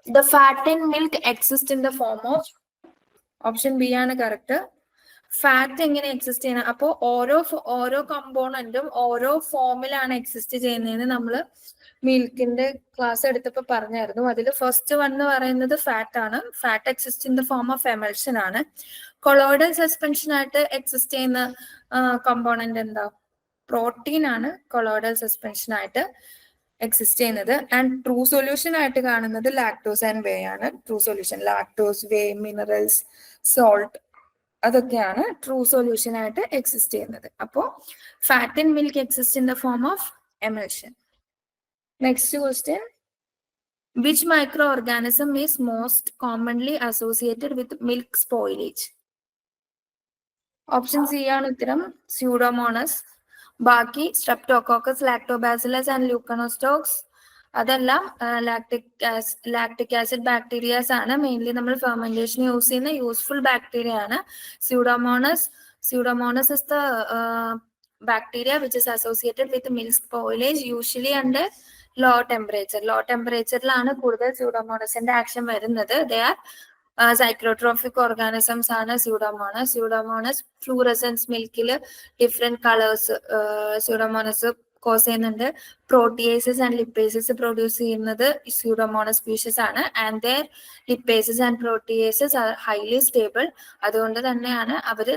The fat in milk exist in the form of, option B ആണ് കറക്റ്റ്. ഫാറ്റ് എങ്ങനെ എക്സിസ്റ്റ് ചെയ്യണം? അപ്പോൾ ഓരോ കമ്പോണന്റും ഓരോ ഫോമിലാണ് എക്സിസ്റ്റ് ചെയ്യുന്നതെന്ന് നമ്മൾ മിൽക്കിന്റെ ക്ലാസ് എടുത്തപ്പോൾ പറഞ്ഞായിരുന്നു. അതിൽ ഫസ്റ്റ് വൺ എന്ന് പറയുന്നത് ഫാറ്റ് ആണ്. Fat exist in the form of emulsion ആണ്. കൊളോയിഡൽ സസ്പെൻഷൻ ആയിട്ട് എക്സിസ്റ്റ് ചെയ്യുന്ന കമ്പോണന്റ് എന്താ? പ്രോട്ടീൻ ആണ് കൊളോയിഡൽ സസ്പെൻഷൻ ആയിട്ട് എക്സിസ്റ്റ് ചെയ്യുന്നത്. ആൻഡ് ട്രൂ സൊല്യൂഷൻ ആയിട്ട് കാണുന്നത് ലാക്ടോസ് ആൻഡ് വേ ആണ്. ട്രൂ സൊല്യൂഷൻ ലാക്ടോസ്, വേ, മിനറൽസ്, സോൾട്ട്, അതൊക്കെയാണ് ട്രൂ സൊല്യൂഷൻ ആയിട്ട് എക്സിസ്റ്റ് ചെയ്യുന്നത്. അപ്പോൾ fat in milk exist in the form of emulsion. Next question, which microorganism is most commonly associated with milk spoilage? Option C ആണ് ഉത്തരം, സ്യൂഡോമോണസ്. ബാക്കി സ്ട്രെപ്റ്റോകോക്കസ്, ലാക്ടോബാസിലസ് ആൻഡ് ലൂക്കണോസ്റ്റോക്സ് അതെല്ലാം ലാക്ടിക് ആസിഡ് ബാക്ടീരിയാസ് ആണ്. മെയിൻലി നമ്മൾ ഫെർമെന്റേഷൻ യൂസ് ചെയ്യുന്ന യൂസ്ഫുൾ ബാക്ടീരിയ ആണ്. Pseudomonas is the bacteria which is associated with milk spoilage, usually under low temperature. Low temperature ലാണ് കൂടുതൽ സ്യൂഡോമോണസിന്റെ ആക്ഷൻ വരുന്നത്. They are സൈക്ലോട്രോഫിക് ഓർഗാനിസംസ് ആണ് സ്യൂഡോമോണസ്. സ്യൂഡോമോണസ് ഫ്ലൂറസൻസ് മിൽക്കിൽ ഡിഫറെന്റ് കളേഴ്സ് സ്യൂഡോമോണസ് കോസ് ചെയ്യുന്നുണ്ട്. പ്രോട്ടിയേസസ് ആൻഡ് ലിപ്പേസസ് പ്രൊഡ്യൂസ് ചെയ്യുന്നത് സ്യൂഡോമോണസ് സ്പീഷീസ് ആണ്. And their lipases and proteases are highly stable. അതുകൊണ്ട് തന്നെയാണ് അവര്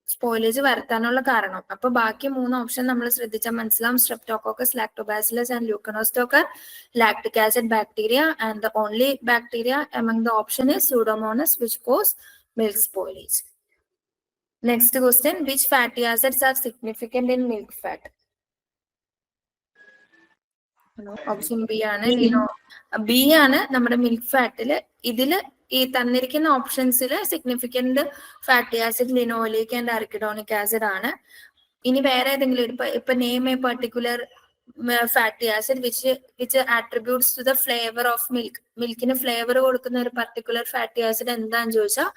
സ്പോയിലേജ് വരുത്താനുള്ള കാരണം. അപ്പൊ ബാക്കി 3 ഓപ്ഷൻ നമ്മൾ ശ്രദ്ധിച്ചാൽ മനസ്സിലാവും. Streptococcus, Lactobacillus and Leuconostoc lactic acid bacteria, and the only bacteria among the option is Pseudomonas, which cause milk spoilage. Next question, which fatty acids are significant in milk fat? Option B ആണ്. ബി ആണ് നമ്മുടെ മിൽക്ക് ഫാറ്റില്. ഇതില് ഈ തന്നിരിക്കുന്ന ഓപ്ഷൻസിൽ significant fatty acid linoleic and arachidonic acid ആണ്. ഇനി വേറെ ഏതെങ്കിലും ഇപ്പൊ name a particular fatty acid which attributes to the flavor of milk. മിൽക്കിന് ഫ്ലേവർ കൊടുക്കുന്ന ഒരു പർട്ടിക്കുലർ ഫാറ്റി ആസിഡ് എന്താന്ന് ചോദിച്ചാൽ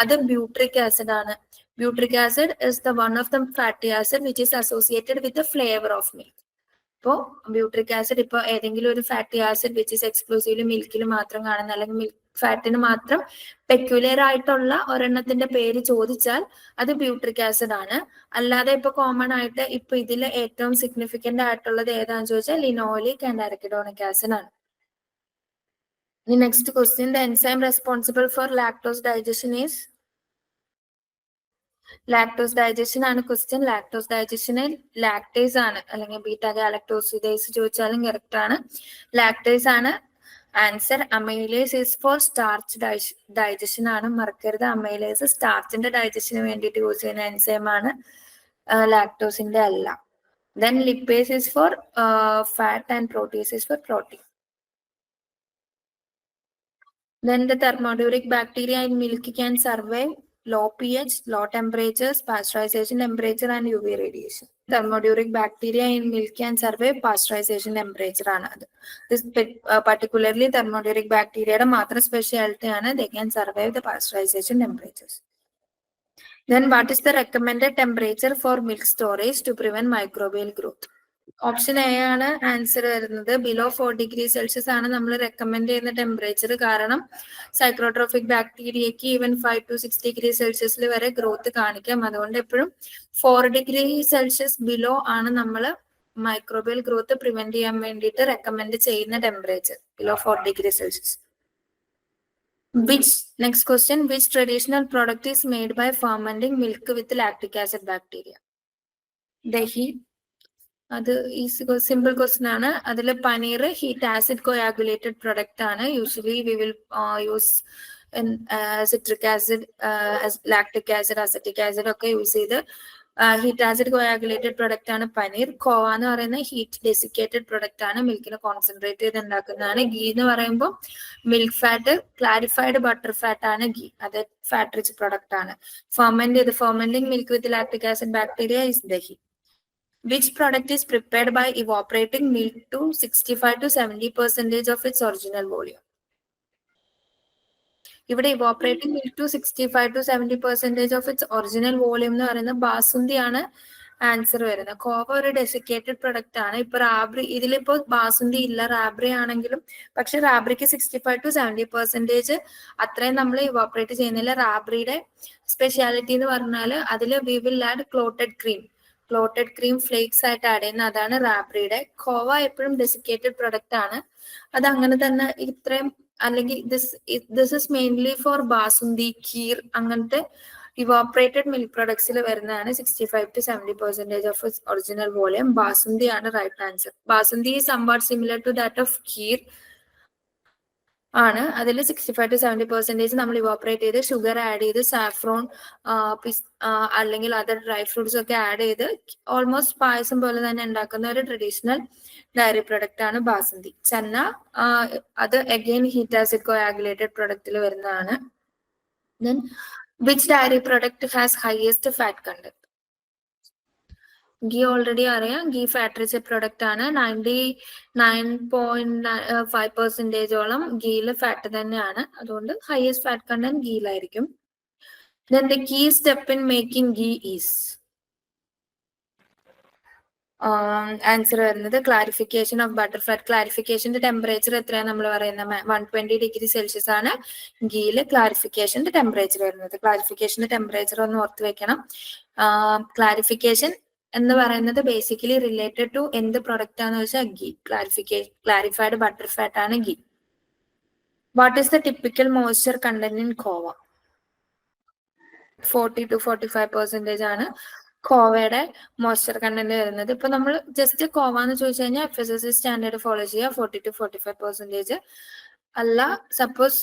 അത് ബ്യൂട്രിക് ആസിഡ് ആണ്. Butyric acid is the one of the fatty acid which is associated with the flavour of milk. ഇപ്പോ ബ്യൂട്രിക് ആസിഡ് ഇപ്പൊ ഏതെങ്കിലും ഒരു fatty acid which is exclusively മിൽക്കിൽ മാത്രം കാണുന്ന, അല്ലെങ്കിൽ മിൽക്ക് ഫാറ്റിന് മാത്രം പെക്യുലർ ആയിട്ടുള്ള ഒരെണ്ണത്തിന്റെ പേര് ചോദിച്ചാൽ അത് ബ്യൂട്രിക് ആസിഡ് ആണ്. അല്ലാതെ ഇപ്പൊ കോമൺ ആയിട്ട് ഇപ്പൊ ഇതിൽ ഏറ്റവും സിഗ്നിഫിക്കന്റ് ആയിട്ടുള്ളത് ഏതാന്ന് ചോദിച്ചാൽ ലിനോലിക് ആൻഡ് അർക്കിഡോണിക് ആസിഡ് ആണ്. ഇനി next question, the enzyme responsible for lactose digestion is? Lactose digestion ആണ് ക്വസ്റ്റ്യൻ. ലാക്ടോസ് ഡൈജഷനിൽ ലാക്ടേസ് ആണ്, അല്ലെങ്കിൽ ബീറ്റാ ഗാലക്ടോസിഡേസ് ചോദിച്ചാലും കറക്റ്റ് ആണ്. ലാക്ടേസ് ആണ് answer. Amylase is for starch digestion ആണ്, മറക്കരുത്. അമൈലേസ് സ്റ്റാർച്ചിന്റെ ഡൈജഷന് വേണ്ടിയിട്ട് യൂസ് ചെയ്യുന്ന എൻസൈം ആണ്, ലാക്ടോസിന്റെ അല്ല. Then lipase is for fat and protease is for protein. Then the thermoduric bacteria in milk can survive low pH, low temperatures, pasteurization temperature and UV radiation. Thermoduric bacteria in milk can survive pasteurization temperature ആണ് അത്. This particularly thermoduric bacteria മാത്രം സ്പെഷ്യാലിറ്റി ആണ്. They can survive the pasteurization temperatures. Then what is the recommended temperature for milk storage to prevent microbial growth? Option A ആണ് ആൻസർ വരുന്നത്. ബിലോ 4 ഡിഗ്രി സെൽഷ്യസ് ആണ് നമ്മൾ റെക്കമെൻഡ് ചെയ്യുന്ന ടെമ്പറേച്ചർ. കാരണം സൈക്ലോട്രോഫിക് ബാക്ടീരിയക്ക് ഈവൻ 5 to 6 ഡിഗ്രി സെൽഷ്യസിൽ വരെ ഗ്രോത്ത് കാണിക്കാം. അതുകൊണ്ട് എപ്പോഴും 4 ഡിഗ്രി സെൽഷ്യസ് ബിലോ ആണ് നമ്മൾ മൈക്രോബിയൽ ഗ്രോത്ത് പ്രിവെന്റ് ചെയ്യാൻ വേണ്ടിയിട്ട് റെക്കമെൻഡ് ചെയ്യുന്ന temperature, below 4 degree Celsius. Next question, which traditional product is made by fermenting milk with lactic acid bacteria? Dahi. അത് സിമ്പിൾ ക്വസ്റ്റ്യൻ ആണ്. അതിൽ പനീർ ഹീറ്റ് ആസിഡ് കോയാഗുലേറ്റഡ് പ്രൊഡക്റ്റ് ആണ്. Usually we will use citric acid, lactic acid, acetic acid ഒക്കെ യൂസ് ചെയ്ത് ഹീറ്റ് ആസിഡ് കോയാഗുലേറ്റഡ് പ്രൊഡക്റ്റ് ആണ് പനീർ. കോവ എന്ന് പറയുന്ന ഹീറ്റ് ഡെസിക്കേറ്റഡ് പ്രൊഡക്റ്റ് ആണ്, മിൽക്കിനെ കോൺസെൻട്രേറ്റ് ചെയ്ത് ഉണ്ടാക്കുന്നതാണ്. ഗീ എന്ന് പറയുമ്പോൾ milk fat, clarified butter fat ആണ് ഗീ. അത് ഫാറ്റ് റിച്ച് പ്രൊഡക്റ്റ് ആണ്. Fermenting milk with lactic acid bacteria is dahi. Which product is prepared by evaporating milk to 65 to 70% of its original volume? ഇവിടെ evaporating milk to 65 to 70% of its original volume എന്ന് പറയുന്നത് ബാസുന്തി ആണ് ആൻസർ വരുന്നത്. കോവ ഒരു ഡെസിക്കേറ്റഡ് പ്രൊഡക്റ്റ് ആണ്. ഇപ്പൊ റാബ്രി, ഇതിലിപ്പോ ബാസുന്തി ഇല്ല, റാബ്രി ആണെങ്കിലും. പക്ഷെ റാബ്രിക്ക് 65 to 70% അത്രയും നമ്മൾ ഇവാപ്പറേറ്റ് ചെയ്യുന്നില്ല. റാബ്രിയുടെ സ്പെഷ്യാലിറ്റി എന്ന് പറഞ്ഞാൽ അതിൽ we will add clotted cream flakes ആയിട്ട് ആഡ് ചെയ്യുന്ന, അതാണ് റാബ്രിയുടെ. കോവ എപ്പോഴും ഡെസിക്കേറ്റഡ് പ്രൊഡക്റ്റ് ആണ്. അത് അങ്ങനെ തന്നെ ഇത്രയും, അല്ലെങ്കിൽ this is mainly for basundi, kheer, അങ്ങനത്തെ ഇവാപ്പറേറ്റഡ് മിൽക്ക് പ്രൊഡക്ട്സിൽ വരുന്നതാണ് 65 to 70% of its original volume. Basundi ആണ് right answer. Basundi is somewhat similar to that of kheer. ആണ്. അതിൽ 65-70% നമ്മൾ ഇവോപ്പറേറ്റ് ചെയ്ത് ഷുഗർ ആഡ് ചെയ്ത് സാഫ്രോൺ അല്ലെങ്കിൽ അതർ ഡ്രൈ ഫ്രൂട്ട്സ് ഒക്കെ ആഡ് ചെയ്ത് ഓൾമോസ്റ്റ് പായസം പോലെ തന്നെ ഉണ്ടാക്കുന്ന ഒരു ട്രഡീഷണൽ ഡയറി പ്രൊഡക്റ്റ് ആണ് ബാസന്തി. ചന്ന അത് അഗെയിൻ ഹീറ്റ് ആസിഡ് കോയാഗുലേറ്റഡ് പ്രൊഡക്റ്റിൽ വരുന്നതാണ്. Then which dairy product has highest fat content? Ghee already അറിയാം. ഗീ ഫാറ്റ് റിച്ച് പ്രൊഡക്റ്റ് ആണ്. 99.5% ഗീയിൽ ഫാറ്റ് തന്നെയാണ്. അതുകൊണ്ട് ഹയസ്റ്റ് ഫാറ്റ് കണ്ടന്റ് ഗീയിലായിരിക്കും. Then the key step in making ghee is answer വരുന്നത് ക്ലാരിഫിക്കേഷൻ ഓഫ് ബട്ടർ ഫാറ്റ്. ക്ലാരിഫിക്കേഷന്റെ ടെമ്പറേച്ചർ എത്രയാണ് നമ്മൾ പറയുന്നത്? 120°C ആണ് ഗീയില് ക്ലാരിഫിക്കേഷന്റെ ടെമ്പറേച്ചർ വരുന്നത്. ക്ലാരിഫിക്കേഷന്റെ ടെമ്പറേച്ചർ ഒന്ന് ഓർത്ത് വെക്കണം. ക്ലാരിഫിക്കേഷൻ എന്ന് പറയുന്നത് ബേസിക്കലി റിലേറ്റഡ് ടു എന്ത് പ്രൊഡക്റ്റ് ആണെന്ന് വെച്ചാൽ ഗീ. ക്ലാരിഫൈഡ് ബട്ടർ ഫാറ്റ് ആണ് ghee. What is the typical moisture content in khoa? 40-45% ആണ് കോവയുടെ മോയ്സ്ചർ കണ്ടന്റ് വരുന്നത്. ഇപ്പൊ നമ്മൾ ജസ്റ്റ് കോവ എന്ന് ചോദിച്ചു കഴിഞ്ഞാൽ FSSAI സ്റ്റാൻഡേർഡ് ഫോളോ ചെയ്യുക. 40-45% അല്ല. സപ്പോസ്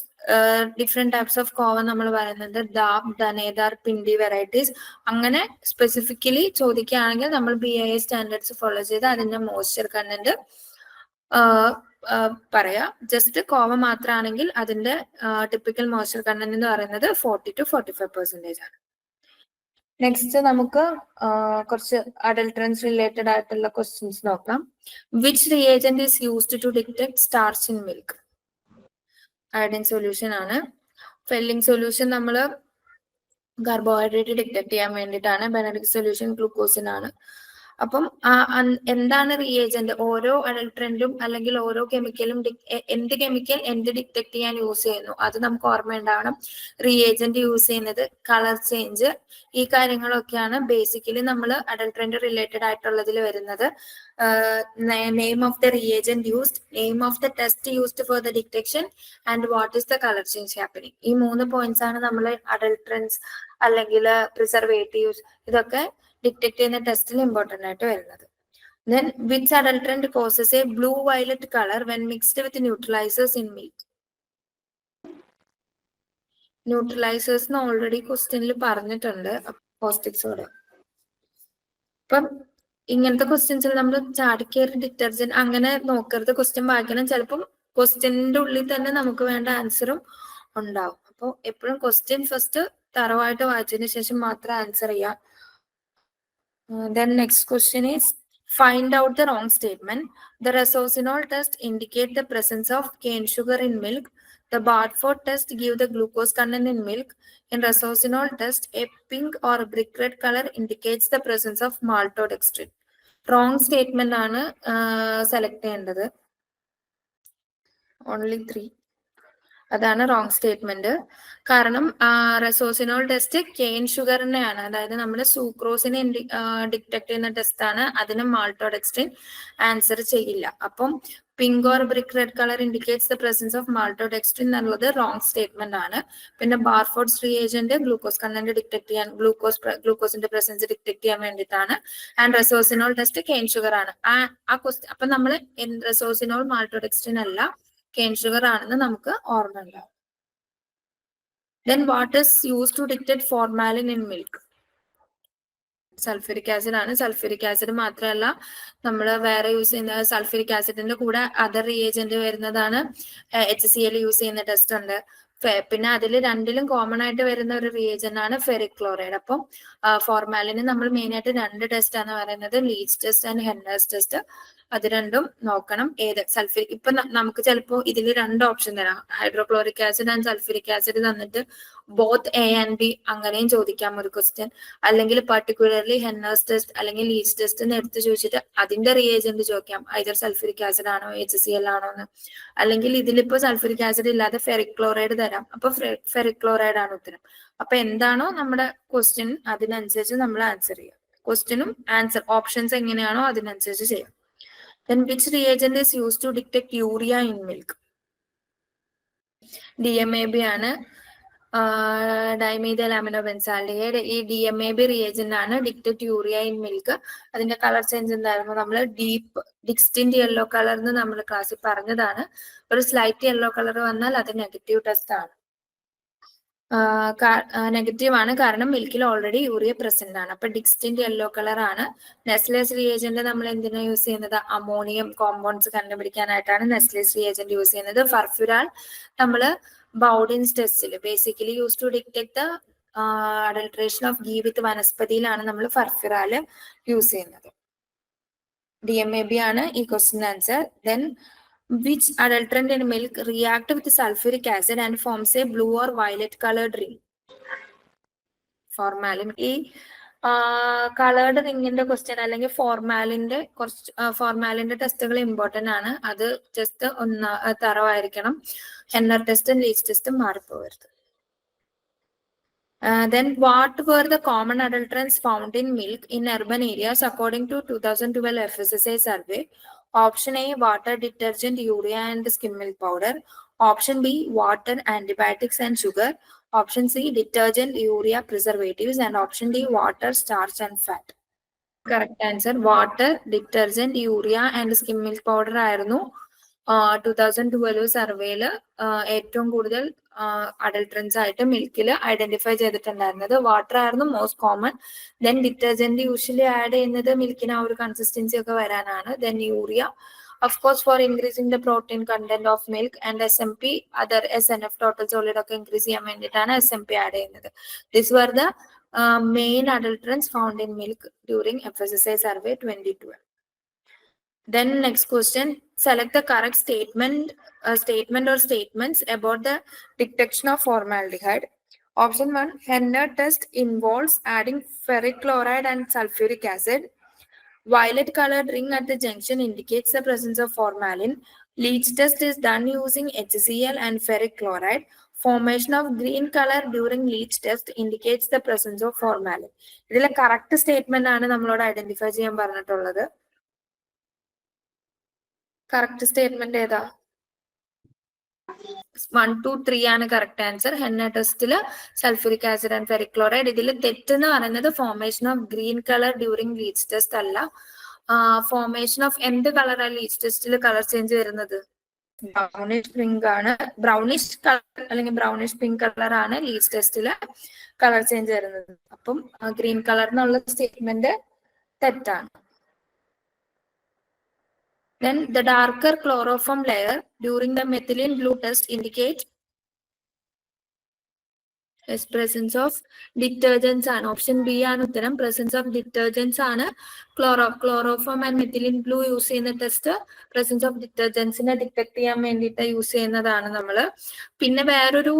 ഡിഫറെന്റ് ടൈപ്സ് ഓഫ് കോവ നമ്മൾ പറയുന്നത് ദാബ്, ധനേദാർ, പിണ്ടി വെറൈറ്റീസ് അങ്ങനെ സ്പെസിഫിക്കലി ചോദിക്കുകയാണെങ്കിൽ നമ്മൾ BIS സ്റ്റാൻഡേർഡ്സ് ഫോളോ ചെയ്ത് അതിന്റെ മോയ്സ്ചർ കണ്ടന്റ് പറയാം. ജസ്റ്റ് കോവ മാത്രമാണെങ്കിൽ അതിന്റെ ടിപ്പിക്കൽ മോയ്സ്ചർ കണ്ടന്റ് എന്ന് പറയുന്നത് 40-45% ആണ്. നെക്സ്റ്റ് നമുക്ക് കുറച്ച് അഡൾട്രൻസ് റിലേറ്റഡ് ആയിട്ടുള്ള ക്വസ്റ്റ്യൻസ് നോക്കാം. Which reagent is used to detect starch in milk? Iodine solution ആണ്. ഫെല്ലിംഗ് സൊല്യൂഷൻ നമ്മൾ കാർബോഹൈഡ്രേറ്റ് ഡിറ്റക്ട് ചെയ്യാൻ വേണ്ടിയിട്ടാണ്. ബെനഡിക് സൊല്യൂഷൻ ഗ്ലൂക്കോസിനാണ്. അപ്പം എന്താണ് റിയേജന്റ്? ഓരോ അഡൾട്രന്റും അല്ലെങ്കിൽ ഓരോ കെമിക്കലും എന്ത് കെമിക്കൽ എന്ത് ഡിറ്റക്ട് ചെയ്യാൻ യൂസ് ചെയ്യുന്നു അത് നമുക്ക് ഓർമ്മയുണ്ടാവണം. റിയേജന്റ് യൂസ് ചെയ്യുന്നത്, കളർ ചേഞ്ച്, ഈ കാര്യങ്ങളൊക്കെയാണ് ബേസിക്കലി നമ്മൾ അഡൾട്രന്റ് റിലേറ്റഡ് ആയിട്ടുള്ളതിൽ വരുന്നത്. Name of the reagent used, name of the test used for the detection and what is the colour change happening. ഈ 3 പോയിന്റ്സ് ആണ് നമ്മൾ അഡൾട്രൻസ് അല്ലെങ്കിൽ പ്രിസർവേറ്റീവ്സ് ഇതൊക്കെ ഡിറ്റക്ട് ചെയ്യുന്ന ടെസ്റ്റിൽ ഇമ്പോർട്ടന്റ് ആയിട്ട് വരുന്നത്. Then which adulterant causes a blue violet color when mixed with neutralizers in milk? Neutralizers already ക്വസ്റ്റ്യനിൽ പറഞ്ഞിട്ടുണ്ട്. Caustic soda. അപ്പം ഇങ്ങനത്തെ ക്വസ്റ്റ്യൻസിൽ നമ്മൾ ചാടിക്കേറി ഡിറ്റർജന്റ് അങ്ങനെ നോക്കരുത്. ക്വസ്റ്റ്യൻ വായിക്കണം. ചിലപ്പം ക്വസ്റ്റ്യന്റെ ഉള്ളിൽ തന്നെ നമുക്ക് വേണ്ട ആൻസറും ഉണ്ടാവും. അപ്പോൾ എപ്പോഴും ക്വസ്റ്റ്യൻ ഫസ്റ്റ് തറവായിട്ട് വായിച്ചതിന് ശേഷം മാത്രം ആൻസർ ചെയ്യാം. Then next question is find out the wrong statement. The Rasosinol test indicate the presence of cane sugar in milk. The Barford test give the glucose content in milk. In Rasosinol test, a pink or brick red color indicates the presence of maltodextrin. Wrong statement ആണ് സെലക്ട് ചെയ്യേണ്ടത്. Only 3. അതാണ് റോങ് സ്റ്റേറ്റ്മെന്റ്. കാരണം റെസോസിനോൾ ടെസ്റ്റ് കെയിൻ ഷുഗറിനെയാണ്, അതായത് നമ്മൾ സൂക്രോസിനെ ഡിറ്റക്ട് ചെയ്യുന്ന ടെസ്റ്റ് ആണ്. അതിന് മാൾട്ടോഡെക്സ്ട്രിൻ ആൻസർ ചെയ്യില്ല. അപ്പം pink or brick red colour indicates the presence of maltodextrin എന്നുള്ളത് റോങ് സ്റ്റേറ്റ്മെന്റ് ആണ്. പിന്നെ Barfoed's reagent glucose content detect ചെയ്യാൻ, ഗ്ലൂക്കോസിന്റെ പ്രസൻസ് ഡിറ്റക്ട് ചെയ്യാൻ വേണ്ടിയിട്ടാണ്. And resorcinol test cane sugar ആണ്. ആ ക്വസ്റ്റ്യൻ അപ്പൊ നമ്മൾ റെസോസിനോൾ മാൾട്ടോഡെക്സ്ട്രിൻ അല്ല, കെയിൻ ഷുഗർ ആണെന്ന് നമുക്ക് ഓർമ്മ ഉണ്ടാവും. Then what is used to detect formalin in milk? Sulphuric acid ആണ്. സൾഫ്യൂരിക് ആസിഡ് മാത്രമല്ല നമ്മൾ വേറെ യൂസ് ചെയ്യുന്ന സൾഫ്യൂരിക് ആസിഡിന്റെ കൂടെ അതർ റിയേജന്റ് വരുന്നതാണ് HCl യൂസ് ചെയ്യുന്ന ടെസ്റ്റ് ഉണ്ട്. പിന്നെ അതിൽ രണ്ടിലും കോമൺ ആയിട്ട് വരുന്ന ഒരു റിയേജന്റ് ആണ് ഫെറിക് ക്ലോറൈഡ്. അപ്പം ഫോർമാലിന് നമ്മൾ മെയിൻ ആയിട്ട് 2 ടെസ്റ്റ് ആണ് പറയുന്നത്, ലീച്ച് ടെസ്റ്റ് ആൻഡ് ഹെന്നേഴ്സ് ടെസ്റ്റ്. അത് രണ്ടും നോക്കണം. ഏത് സൾഫ്യൂരിക് ഇപ്പൊ നമുക്ക് ചിലപ്പോൾ ഇതിൽ 2 ഓപ്ഷൻ തരാം, hydrochloric acid and sulphuric acid തന്നിട്ട് ബോത്ത് A and B അങ്ങനെയും ചോദിക്കാം ഒരു ക്വസ്റ്റ്യൻ. അല്ലെങ്കിൽ പർട്ടിക്കുലർലി ഹെന്നേഴ്സ് ടെസ്റ്റ് അല്ലെങ്കിൽ ലീച്ച് ടെസ്റ്റ് എന്ന് എടുത്ത് ചോദിച്ചിട്ട് അതിന്റെ റിയേജന്റ് ചോദിക്കാം, ഐദർ സൾഫ്യൂരിക് ആസിഡ് ആണോ HCl ആണോ എന്ന്. അല്ലെങ്കിൽ ഇതിലിപ്പോ സൾഫ്യൂരിക് ആസിഡ് ഇല്ലാതെ ഫെറിക് ക്ലോറൈഡ് തരാം, അപ്പൊ ഫെറിക് ക്ലോറൈഡ് ആണ് ഉത്തരം. അപ്പൊ എന്താണോ നമ്മുടെ ക്വസ്റ്റ്യൻ അതിനനുസരിച്ച് നമ്മൾ ആൻസർ ചെയ്യാം. ക്വസ്റ്റ്യനും ആൻസർ ഓപ്ഷൻസ് എങ്ങനെയാണോ അതിനനുസരിച്ച് ചെയ്യാം. Then which reagent is used to detect urea in milk? DMAB ആണ്. ഡൈമീഥൈൽ അമിനോബെൻസാൽഡിഹൈഡ്. ഈ DMAB റിയേജന്റ് ആണ് ഡിക്റ്റഡ് യൂറിയ ഇൻ മിൽക്ക്. അതിന്റെ കളർ ചേഞ്ച് എന്തായിരുന്നു? നമ്മൾ ഡിക്സ്റ്റിന്റ് യെല്ലോ കളർ എന്ന് നമ്മൾ ക്ലാസ്സിൽ പറഞ്ഞതാണ്. ഒരു സ്ലൈറ്റ് യെല്ലോ കളർ വന്നാൽ അത് നെഗറ്റീവ് ടെസ്റ്റ് ആണ്. നെഗറ്റീവ് ആണ്, കാരണം മിൽക്കിൽ ഓൾറെഡി യൂറിയ പ്രസന്റ് ആണ്. അപ്പൊ ഡിക്സ്റ്റിന്റ് യെല്ലോ കളർ ആണ്. നെസ്ലേസ് റിയേജന്റ് നമ്മൾ എന്തിനാ യൂസ് ചെയ്യുന്നത്? അമോണിയം കോമ്പൗണ്ട്സ് കണ്ടുപിടിക്കാനായിട്ടാണ് നെസ്ലേസ് റിയേജന്റ് യൂസ് ചെയ്യുന്നത്. ഫർഫ്യൂരാൾ നമ്മള് ബൗഡിൻസ് ടെസ്റ്റിൽ basically use to detect the adulteration of ghee with വനസ്പതിയിലാണ് നമ്മൾ ഫർഫ്യൂരാല് യൂസ് ചെയ്യുന്നത്. DMAB ആണ് ഈ question answer. Then which adulterant in milk react with sulfuric acid and forms a blue or violet colored ring? Formalin. ഈ കളേർഡ് റിങ്ങിന്റെ ക്വസ്റ്റ്യൻ അല്ലെങ്കിൽ ഫോർമാലിന്റെ ടെസ്റ്റുകൾ ഇമ്പോർട്ടന്റ് ആണ്. അത് ജസ്റ്റ് ഒന്ന് തറവായിരിക്കണം. ഹെന്നർ ടെസ്റ്റും ലീച്ച് ടെസ്റ്റും മാറിപ്പോകരുത്. Then what were the common adulterants found in milk in urban areas according to 2012 FSSAI survey? Option A, water, detergent, urea and skim milk powder. Option B, water, antibiotics and sugar. Option C, detergent, urea, preservatives. And option D, water, starch and fat. Correct answer, water, detergent, urea and skim milk powder ആയിരുന്നു 2012 സർവേയില് ഏറ്റവും കൂടുതൽ അഡൾട്രൻസ് ആയിട്ട് മിൽക്കിൽ ഐഡന്റിഫൈ ചെയ്തിട്ടുണ്ടായിരുന്നത്. വാട്ടർ ആയിരുന്നു most common. Then detergent usually add ചെയ്യുന്നത് മിൽക്കിന് ആ ഒരു കൺസിസ്റ്റൻസി ഒക്കെ വരാനാണ്. Then urea of course for increasing the protein content of milk, and SMP other SNF total solid ഒക്കെ increase ചെയ്യാൻ വേണ്ടിയിട്ടാണ് SMP ആഡ് ചെയ്യുന്നത്. These were the main adulterants found in milk during FSSAI survey 2012. Then next question, select the correct statement or statements about the detection of formaldehyde. Option 1, Henner test involves adding ferric chloride and sulfuric acid. Violet colored ring at the junction indicates the presence of formalin. Leach test is done using HCl and ferric chloride. Formation of green color during leach test indicates the presence of formalin. ഇതിലെ കറക്റ്റ് സ്റ്റേറ്റ്മെന്റ് ആണ് നമ്മളോട് ഐഡന്റിഫൈ ചെയ്യാൻ പറഞ്ഞിട്ടുള്ളത്. കറക്റ്റ് സ്റ്റേറ്റ്മെന്റ് ഏതാ? 1, 2, 3 ആണ് കറക്റ്റ് ആൻസർ. ഹെന്ന ടെസ്റ്റില് sulphuric acid and ferric chloride. ഇതിൽ തെറ്റെന്ന് പറയുന്നത് formation of green colour during leach test അല്ല. ഫോർമേഷൻ ഓഫ് എന്ത് കളറാണ് ലീച്ച് ടെസ്റ്റിൽ കളർ ചേഞ്ച് വരുന്നത്? ബ്രൗണിഷ് പിങ്ക് ആണ്. ബ്രൗണിഷ് കളർ അല്ലെങ്കിൽ ബ്രൗണിഷ് പിങ്ക് കളർ ആണ് ലീച്ച് ടെസ്റ്റില് കളർ ചേഞ്ച് വരുന്നത്. അപ്പം ഗ്രീൻ കളർ എന്നുള്ള സ്റ്റേറ്റ്മെന്റ് തെറ്റാണ്. Then the darker chloroform layer during the methylene blue test indicate presence of detergents ആണ്. ഓപ്ഷൻ ബി ആണ് ഉത്തരം. പ്രസൻസ് ഓഫ് ഡിറ്റർജൻസ് ആണ്. Chloroform and methylene blue use ചെയ്യുന്ന ടെസ്റ്റ് പ്രസൻസ് ഓഫ് ഡിറ്റർജൻസിനെ ഡിറ്റക്ട് ചെയ്യാൻ വേണ്ടിയിട്ട് യൂസ് ചെയ്യുന്നതാണ് നമ്മള്. പിന്നെ വേറൊരു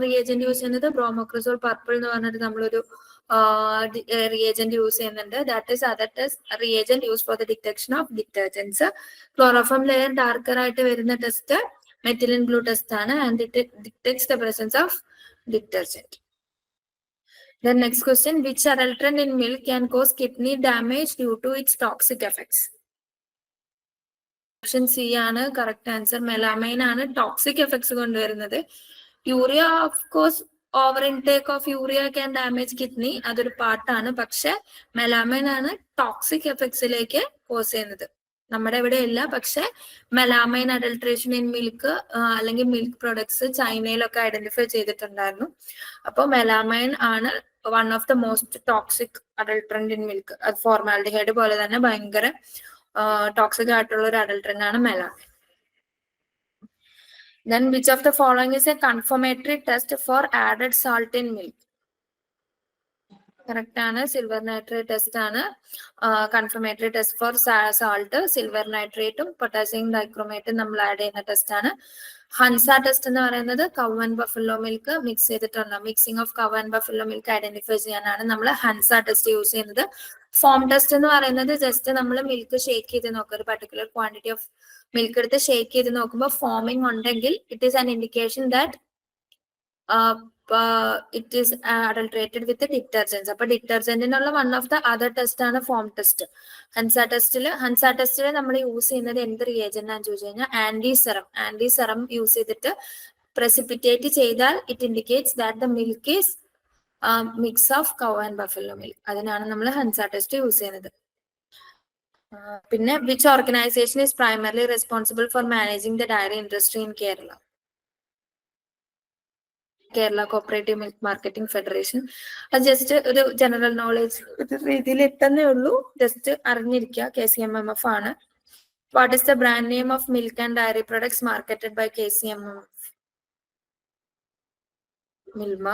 റിയേജന്റ് യൂസ് ചെയ്യുന്നത് ബ്രോമോക്രസോൾ പർപ്പിൾ എന്ന് പറഞ്ഞിട്ട് നമ്മളൊരു റിയേജന്റ് യൂസ് ചെയ്യുന്നുണ്ട്. That is other test reagent use for the detection of detergents. Chloroform layer darker ആയിട്ട് വരുന്ന ടെസ്റ്റ് മെത്തിലിൻ ബ്ലൂ ടെസ്റ്റ് ആണ് and it detects the presence of detergent. The next question, which adulterant in milk can cause kidney damage due to its toxic effects? Option C ആണ് correct answer. മെലാമൈൻ ആണ് ടോക്സിക് എഫക്ട്സ് കൊണ്ടുവരുന്നത്. Urea of course over intake of urea can damage kidney, അതൊരു പാർട്ടാണ്. പക്ഷെ മെലാമൈൻ ആണ് ടോക്സിക് എഫക്ട്സിലേക്ക് കോസ് ചെയ്യുന്നത്. നമ്മുടെ ഇവിടെ ഇല്ല, പക്ഷെ മെലാമൈൻ അഡൾട്രേഷൻ ഇൻ മിൽക്ക് അല്ലെങ്കിൽ മിൽക്ക് പ്രൊഡക്ട്സ് ചൈനയിലൊക്കെ ഐഡന്റിഫൈ ചെയ്തിട്ടുണ്ടായിരുന്നു. അപ്പോൾ മെലാമൈൻ ആണ് one of the most toxic adulterant in milk. അത് ഫോർമാൽഡിഹൈഡ് പോലെ തന്നെ ഭയങ്കര ടോക്സിക് ആയിട്ടുള്ള ഒരു അഡൾട്രന്റ് ആണ് melamine. Then which of the following is a confirmatory test for added salt in milk? Correct ആണ്, സിൽവർ നൈട്രേറ്റ് ടെസ്റ്റ് ആണ് confirmatory test for salt. Silver നൈട്രേറ്റും പൊട്ടാസ്യം ഡൈക്രോമേറ്റും നമ്മൾ ആഡ് ചെയ്യുന്ന ടെസ്റ്റ് ആണ്. ഹൻസ ടെസ്റ്റ് എന്ന് പറയുന്നത് cow and buffalo milk mix ചെയ്തിട്ടുണ്ട്. Mixing of cow and buffalo milk identify ചെയ്യാനാണ് നമ്മൾ ഹൻസ ടെസ്റ്റ് യൂസ് ചെയ്യുന്നത്. ഫോം ടെസ്റ്റ് എന്ന് പറയുന്നത് ജസ്റ്റ് നമ്മൾ മിൽക്ക് ഷേക്ക് ചെയ്ത് നോക്കുക. ഒരു പർട്ടിക്കുലർ ക്വാണ്ടിറ്റി ഓഫ് മിൽക്ക് എടുത്ത് ഷേക്ക് ചെയ്ത് നോക്കുമ്പോൾ ഫോമിംഗ് ഉണ്ടെങ്കിൽ it is an indication that it is adulterated with detergents. അപ്പൊ ഡിറ്റർജന്റിനുള്ള one of the other test ആണ് ഫോം ടെസ്റ്റ്. ഹൻസ ടെസ്റ്റിൽ നമ്മൾ യൂസ് ചെയ്യുന്നത് എന്ത് റിയേജന്റ് ആണെന്ന് ചോദിച്ചു കഴിഞ്ഞാൽ ആന്റി സെറം യൂസ് ചെയ്തിട്ട് precipitate ചെയ്താൽ it indicates that the milk is mix of cow and buffalo milk. അതിനാണ് നമ്മൾ ഹൻസ ടെസ്റ്റ് യൂസ് ചെയ്യുന്നത്. പിന്നെ which organization is primarily responsible for managing the dairy industry in Kerala? Kerala cooperative milk marketing federation. അത് ജസ്റ്റ് ഒരു ജനറൽ നോളേജ് രീതിയിൽ ഇട്ടെന്നേ ഉള്ളൂ, ജസ്റ്റ് അറിഞ്ഞിരിക്കുക. KCMMF ആണ്. What is the brand name of milk and dairy products marketed by KCMMF? Milma.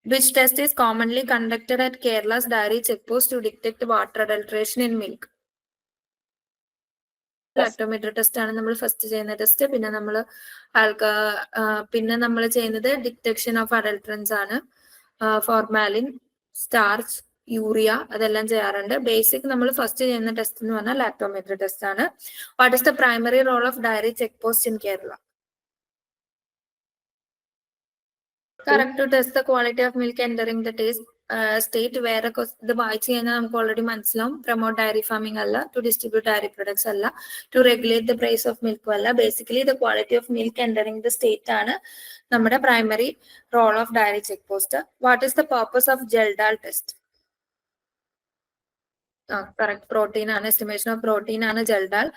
Which test is commonly conducted at Kerala's dairy checkpost to detect water adulteration in milk? Lactometer test ആണ് നമ്മൾ ഫസ്റ്റ് ചെയ്യുന്ന ടെസ്റ്റ്. പിന്നെ നമ്മൾ ചെയ്യുന്നത് ഡിറ്റക്ഷൻ ഓഫ് അഡൾട്രൻസ് ആണ്. ഫോർമാലിൻ, സ്റ്റാർച്ച്, യൂറിയ അതെല്ലാം ചെയ്യാറുണ്ട്. ബേസിക് നമ്മൾ ഫസ്റ്റ് ചെയ്യുന്ന ടെസ്റ്റ് എന്ന് പറഞ്ഞാൽ ലാക്ടോമീറ്റർ ടെസ്റ്റ് ആണ്. What is the primary role of dairy check post in Kerala? Correct, to test the quality of milk entering the state. വേറെ ഇത് വായിച്ചു കഴിഞ്ഞാൽ നമുക്ക് ഓൾറെഡി മനസ്സിലാവും. പ്രൊമോട്ട് ഡയറി ഫാമിംഗ് അല്ല, ടു ഡിസ്ട്രിബ്യൂട്ട് ഡയറി പ്രൊഡക്ട്സ് അല്ല, to regulate the price of മിൽക്കും അല്ല. Basically the quality of milk entering the state ആണ് നമ്മുടെ primary role of dairy check post. What is the purpose of Kjeldahl test? Correct, protein ആണ്. എസ്റ്റിമേഷൻ ഓഫ് പ്രോട്ടീൻ ആണ് ജെൽഡാൽ.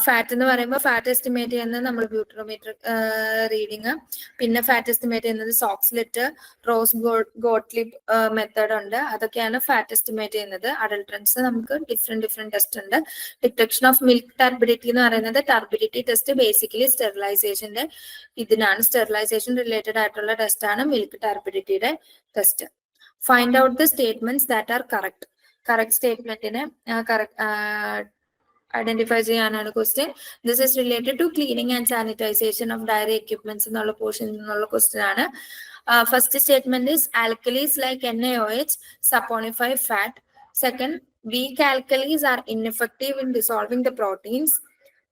ഫാറ്റ് എന്ന് പറയുമ്പോൾ ഫാറ്റ് എസ്റ്റിമേറ്റ് ചെയ്യുന്നത് നമ്മൾ ബ്യൂട്രോമീറ്റർ റീഡിങ്. പിന്നെ ഫാറ്റ് എസ്റ്റിമേറ്റ് ചെയ്യുന്നത് സോക്സ്ലെറ്റ്, റോസ് ഗോട്ട്ലിബ് മെത്തേഡ് ഉണ്ട്. അതൊക്കെയാണ് ഫാറ്റ് എസ്റ്റിമേറ്റ് ചെയ്യുന്നത്. അഡൾട്രൻസ് നമുക്ക് ഡിഫറെന്റ് ടെസ്റ്റ് ഉണ്ട്. ഡിറ്റക്ഷൻ ഓഫ് മിൽക്ക് ടർബിഡിറ്റി എന്ന് പറയുന്നത് ടർബിഡിറ്റി ടെസ്റ്റ് ബേസിക്കലി സ്റ്റെറിലൈസേഷന്റെ ഇതിനാണ്. സ്റ്റെറിലൈസേഷൻ റിലേറ്റഡ് ആയിട്ടുള്ള ടെസ്റ്റ് ആണ് മിൽക്ക് ടർബിഡിറ്റിയുടെ test. Find out the statements that are correct. Correct സ്റ്റേറ്റ്മെന്റിനെ ഐഡന്റിഫൈ ചെയ്യാനാണ് question. This is related to cleaning and sanitization of dairy equipments എന്നുള്ള പോർഷനിൽ നിന്നുള്ള ക്വസ്റ്റ്യൻ ആണ്. First statement is alkalis like NaOH saponify fat. Second, weak alkalis are ineffective in dissolving the proteins.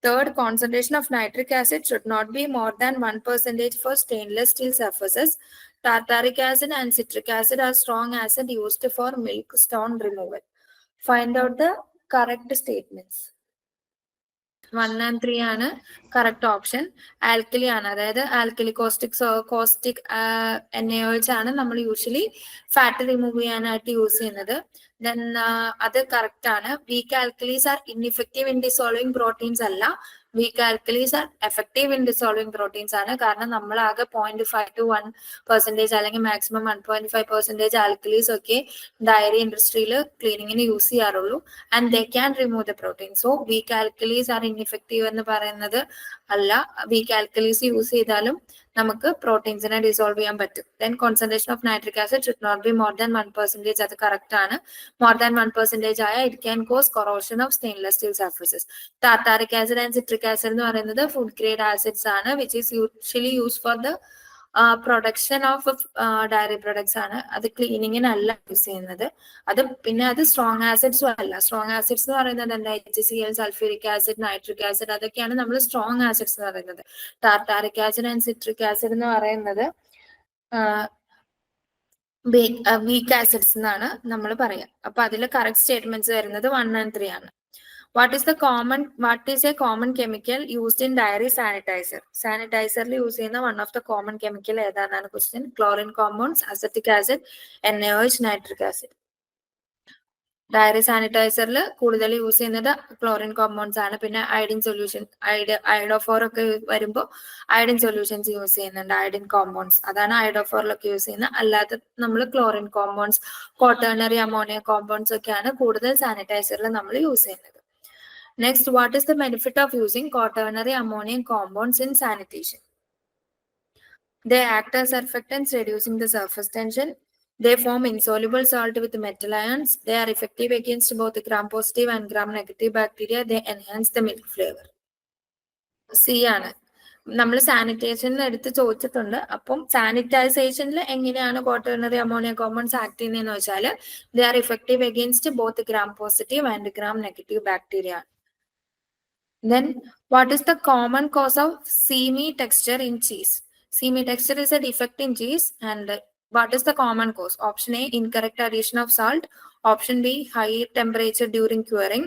Third, concentration of nitric acid should not be more than 1% for stainless steel surfaces. Tartaric acid and citric acid are strong acid used for milk stone removal. Find out the correct statements. 1 and 3 ആണ് കറക്റ്റ് ഓപ്ഷൻ. ആൽക്കലി ആണ്, അതായത് ആൽക്കലി കോസ്റ്റിക് NaOH ആണ് നമ്മൾ യൂഷ്വലി ഫാറ്റ് റിമൂവ് ചെയ്യാനായിട്ട് യൂസ് ചെയ്യുന്നത്. ദെൻ അത് കറക്റ്റ് ആണ്. Weak alkalis are ineffective in dissolving proteins അല്ല, weak alkalis are effective in dissolving proteins ആണ്. കാരണം നമ്മൾ ആകെ 0.5 to 1% അല്ലെങ്കിൽ മാക്സിമം 1.5% ആൽക്കലീസ് ഒക്കെ ഡയറി ഇൻഡസ്ട്രിയിൽ ക്ലീനിങ്ങിന് യൂസ് ചെയ്യാറുള്ളൂ. And they can remove the protein. So weak alkalis are ineffective എന്ന് പറയുന്നത് അല്ല. വീക്ക് ആൽക്കലീസ് യൂസ് ചെയ്താലും നമുക്ക് പ്രോട്ടീൻസിനെ ഡിസോൾവ് ചെയ്യാൻ പറ്റും. Then concentration of nitric acid should not be more than 1%. അത് കറക്റ്റ് ആണ്. മോർ ദാൻ 1% ആയ it can cause corrosion of stainless steel surfaces. Tartaric acid and citric acid എന്ന് പറയുന്നത് ഫുഡ് ഗ്രേഡ് ആസിഡ്സ് ആണ്, which is usually use for the production of dairy products ആണ്. അത് ക്ലീനിങ്ങിനല്ല യൂസ് ചെയ്യുന്നത്. പിന്നെ അത് സ്ട്രോങ് ആസിഡ്സും അല്ല. സ്ട്രോങ് ആസിഡ്സ് എന്ന് പറയുന്നത് എന്താ? HCl, sulphuric acid, nitric acid, അതൊക്കെയാണ് നമ്മൾ സ്ട്രോങ് ആസിഡ്സ് എന്ന് പറയുന്നത്. Tartaric acid and citric acid എന്ന് പറയുന്നത് വീക്ക് ആസിഡ്സ് എന്നാണ് നമ്മൾ പറയാം. അപ്പൊ അതിൽ കറക്റ്റ് സ്റ്റേറ്റ്മെന്റ്സ് വരുന്നത് 1 and 3 ആണ്. What is a common chemical used in dairy sanitizer? സാനിറ്റൈസറിൽ യൂസ് ചെയ്യുന്ന one of the common chemical ഏതാണെന്നാണ് question. Chlorine compounds, acetic acid, NaOH, nitric acid. Dairy സാനിറ്റൈസറിൽ കൂടുതൽ യൂസ് ചെയ്യുന്നത് ക്ലോറിൻ കോമ്പൗണ്ട്സ് ആണ്. പിന്നെ അയഡിൻ സൊല്യൂഷൻ, ഐഡോഫോർ ഒക്കെ വരുമ്പോൾ അയഡിൻ സൊല്യൂഷൻസ് യൂസ് ചെയ്യുന്നുണ്ട്, അയഡിൻ കോമ്പൗണ്ട്സ്. അതാണ് ഐഡോഫോറിലൊക്കെ യൂസ് ചെയ്യുന്നത്. അല്ലാതെ നമ്മൾ chlorine compounds, quaternary ammonia compounds ഒക്കെയാണ് കൂടുതൽ സാനിറ്റൈസറിൽ നമ്മൾ യൂസ് ചെയ്യുന്നത്. Next, what is the benefit of using quaternary ammonium compounds in sanitation? They act as surfactants, reducing the surface tension. They form insoluble salt with metal ions. They are effective against both gram-positive and gram-negative bacteria. They enhance the milk flavor. C ആണ്. നമ്മൾ സാനിറ്റേഷനിൽ എടുത്ത് ചോദിച്ചിട്ടുണ്ട്. അപ്പം സാനിറ്റൈസേഷനിൽ എങ്ങനെയാണ് ക്വാട്ടേണറി അമോണിയ കോമ്പൗണ്ട്സ് ആക്ട് ചെയ്യുന്നതെന്ന് വെച്ചാൽ they are effective against both gram-positive and gram-negative bacteria. Then, what is the common cause of seamy texture in cheese? Seamy texture is a defect in cheese. And what is the common cause? Option A, incorrect addition of salt. Option B, high temperature during curing.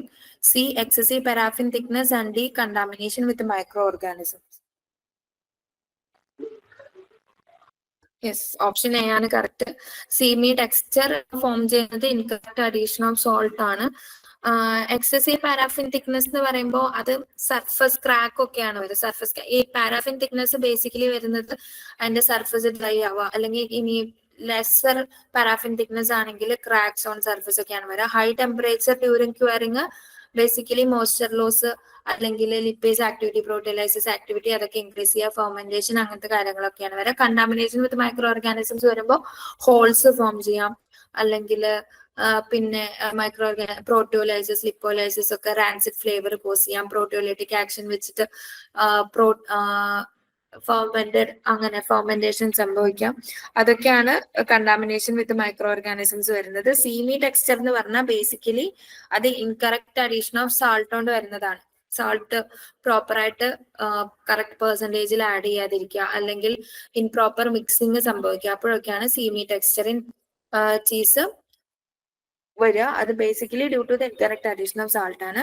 C, excessive paraffin thickness. And D, contamination with microorganisms. Yes, option A ആണ് കറക്റ്റ്. സീമി ടെക്സ്ചർ ഫോം ചെയ്യുന്നത് ഇൻകറക്റ്റ് അഡീഷൻ ഓഫ് സോൾട്ട് ആണ്. എക്സസീവ് പാരാഫിൻ തിക്നെസ് എന്ന് പറയുമ്പോൾ അത് സർഫസ് ക്രാക്ക് ഒക്കെയാണ് വരുന്നത്. സർഫസ് ഈ പാരാഫിൻ തിക്നെസ് ബേസിക്കലി വരുന്നത് അതിന്റെ സർഫസ് ഡ്രൈ ആവുക, അല്ലെങ്കിൽ ഇനി ലെസർ പാരാഫിൻ തിക്നെസ് ആണെങ്കിൽ ക്രാക്സ് ഓൺ സർഫസ് ഒക്കെയാണ് വരിക. High temperature during curing basically moisture loss അല്ലെങ്കിൽ ലിപ്പേസ് ആക്ടിവിറ്റി, പ്രോട്ടിയലൈസിസ് ആക്ടിവിറ്റി അതൊക്കെ ഇൻക്രീസ് ചെയ്യുക, ഫെർമെന്റേഷൻ അങ്ങനത്തെ കാര്യങ്ങളൊക്കെയാണ് വരിക. കണ്ടാമിനേഷൻ വിത്ത് മൈക്രോ ഓർഗാനിസംസ് വരുമ്പോൾ ഹോൾസ് ഫോം ചെയ്യാം, അല്ലെങ്കിൽ പിന്നെ മൈക്രോ പ്രോട്ടിയോലൈസിസ്, ലിപ്പോലൈസിസ് ഒക്കെ റാൻസിഡ് ഫ്ലേവർ കോസ് ചെയ്യാം. പ്രോട്ടിയോലൈറ്റിക് ആക്ഷൻ വെച്ചിട്ട് അങ്ങനെ ഫെർമെന്റേഷൻ സംഭവിക്കാം. അതൊക്കെയാണ് കണ്ടാമിനേഷൻ വിത്ത് മൈക്രോ ഓർഗാനിസംസ് വരുന്നത്. സീമി ടെക്സ്ചർ എന്ന് പറഞ്ഞാൽ ബേസിക്കലി അത് ഇൻകറക്റ്റ് അഡീഷൻ ഓഫ് സാൾട്ട് കൊണ്ട് വരുന്നതാണ്. സാൾട്ട് പ്രോപ്പറായിട്ട് കറക്റ്റ് പെർസെൻറ്റേജിൽ ആഡ് ചെയ്യാതിരിക്കുക, അല്ലെങ്കിൽ ഇൻപ്രോപ്പർ മിക്സിങ് സംഭവിക്കുക, അപ്പോഴൊക്കെയാണ് സീമി ടെക്സ്ചർ ഇൻ ചീസ് വരിക. അത് basically due to the incorrect addition of salt ആണ്.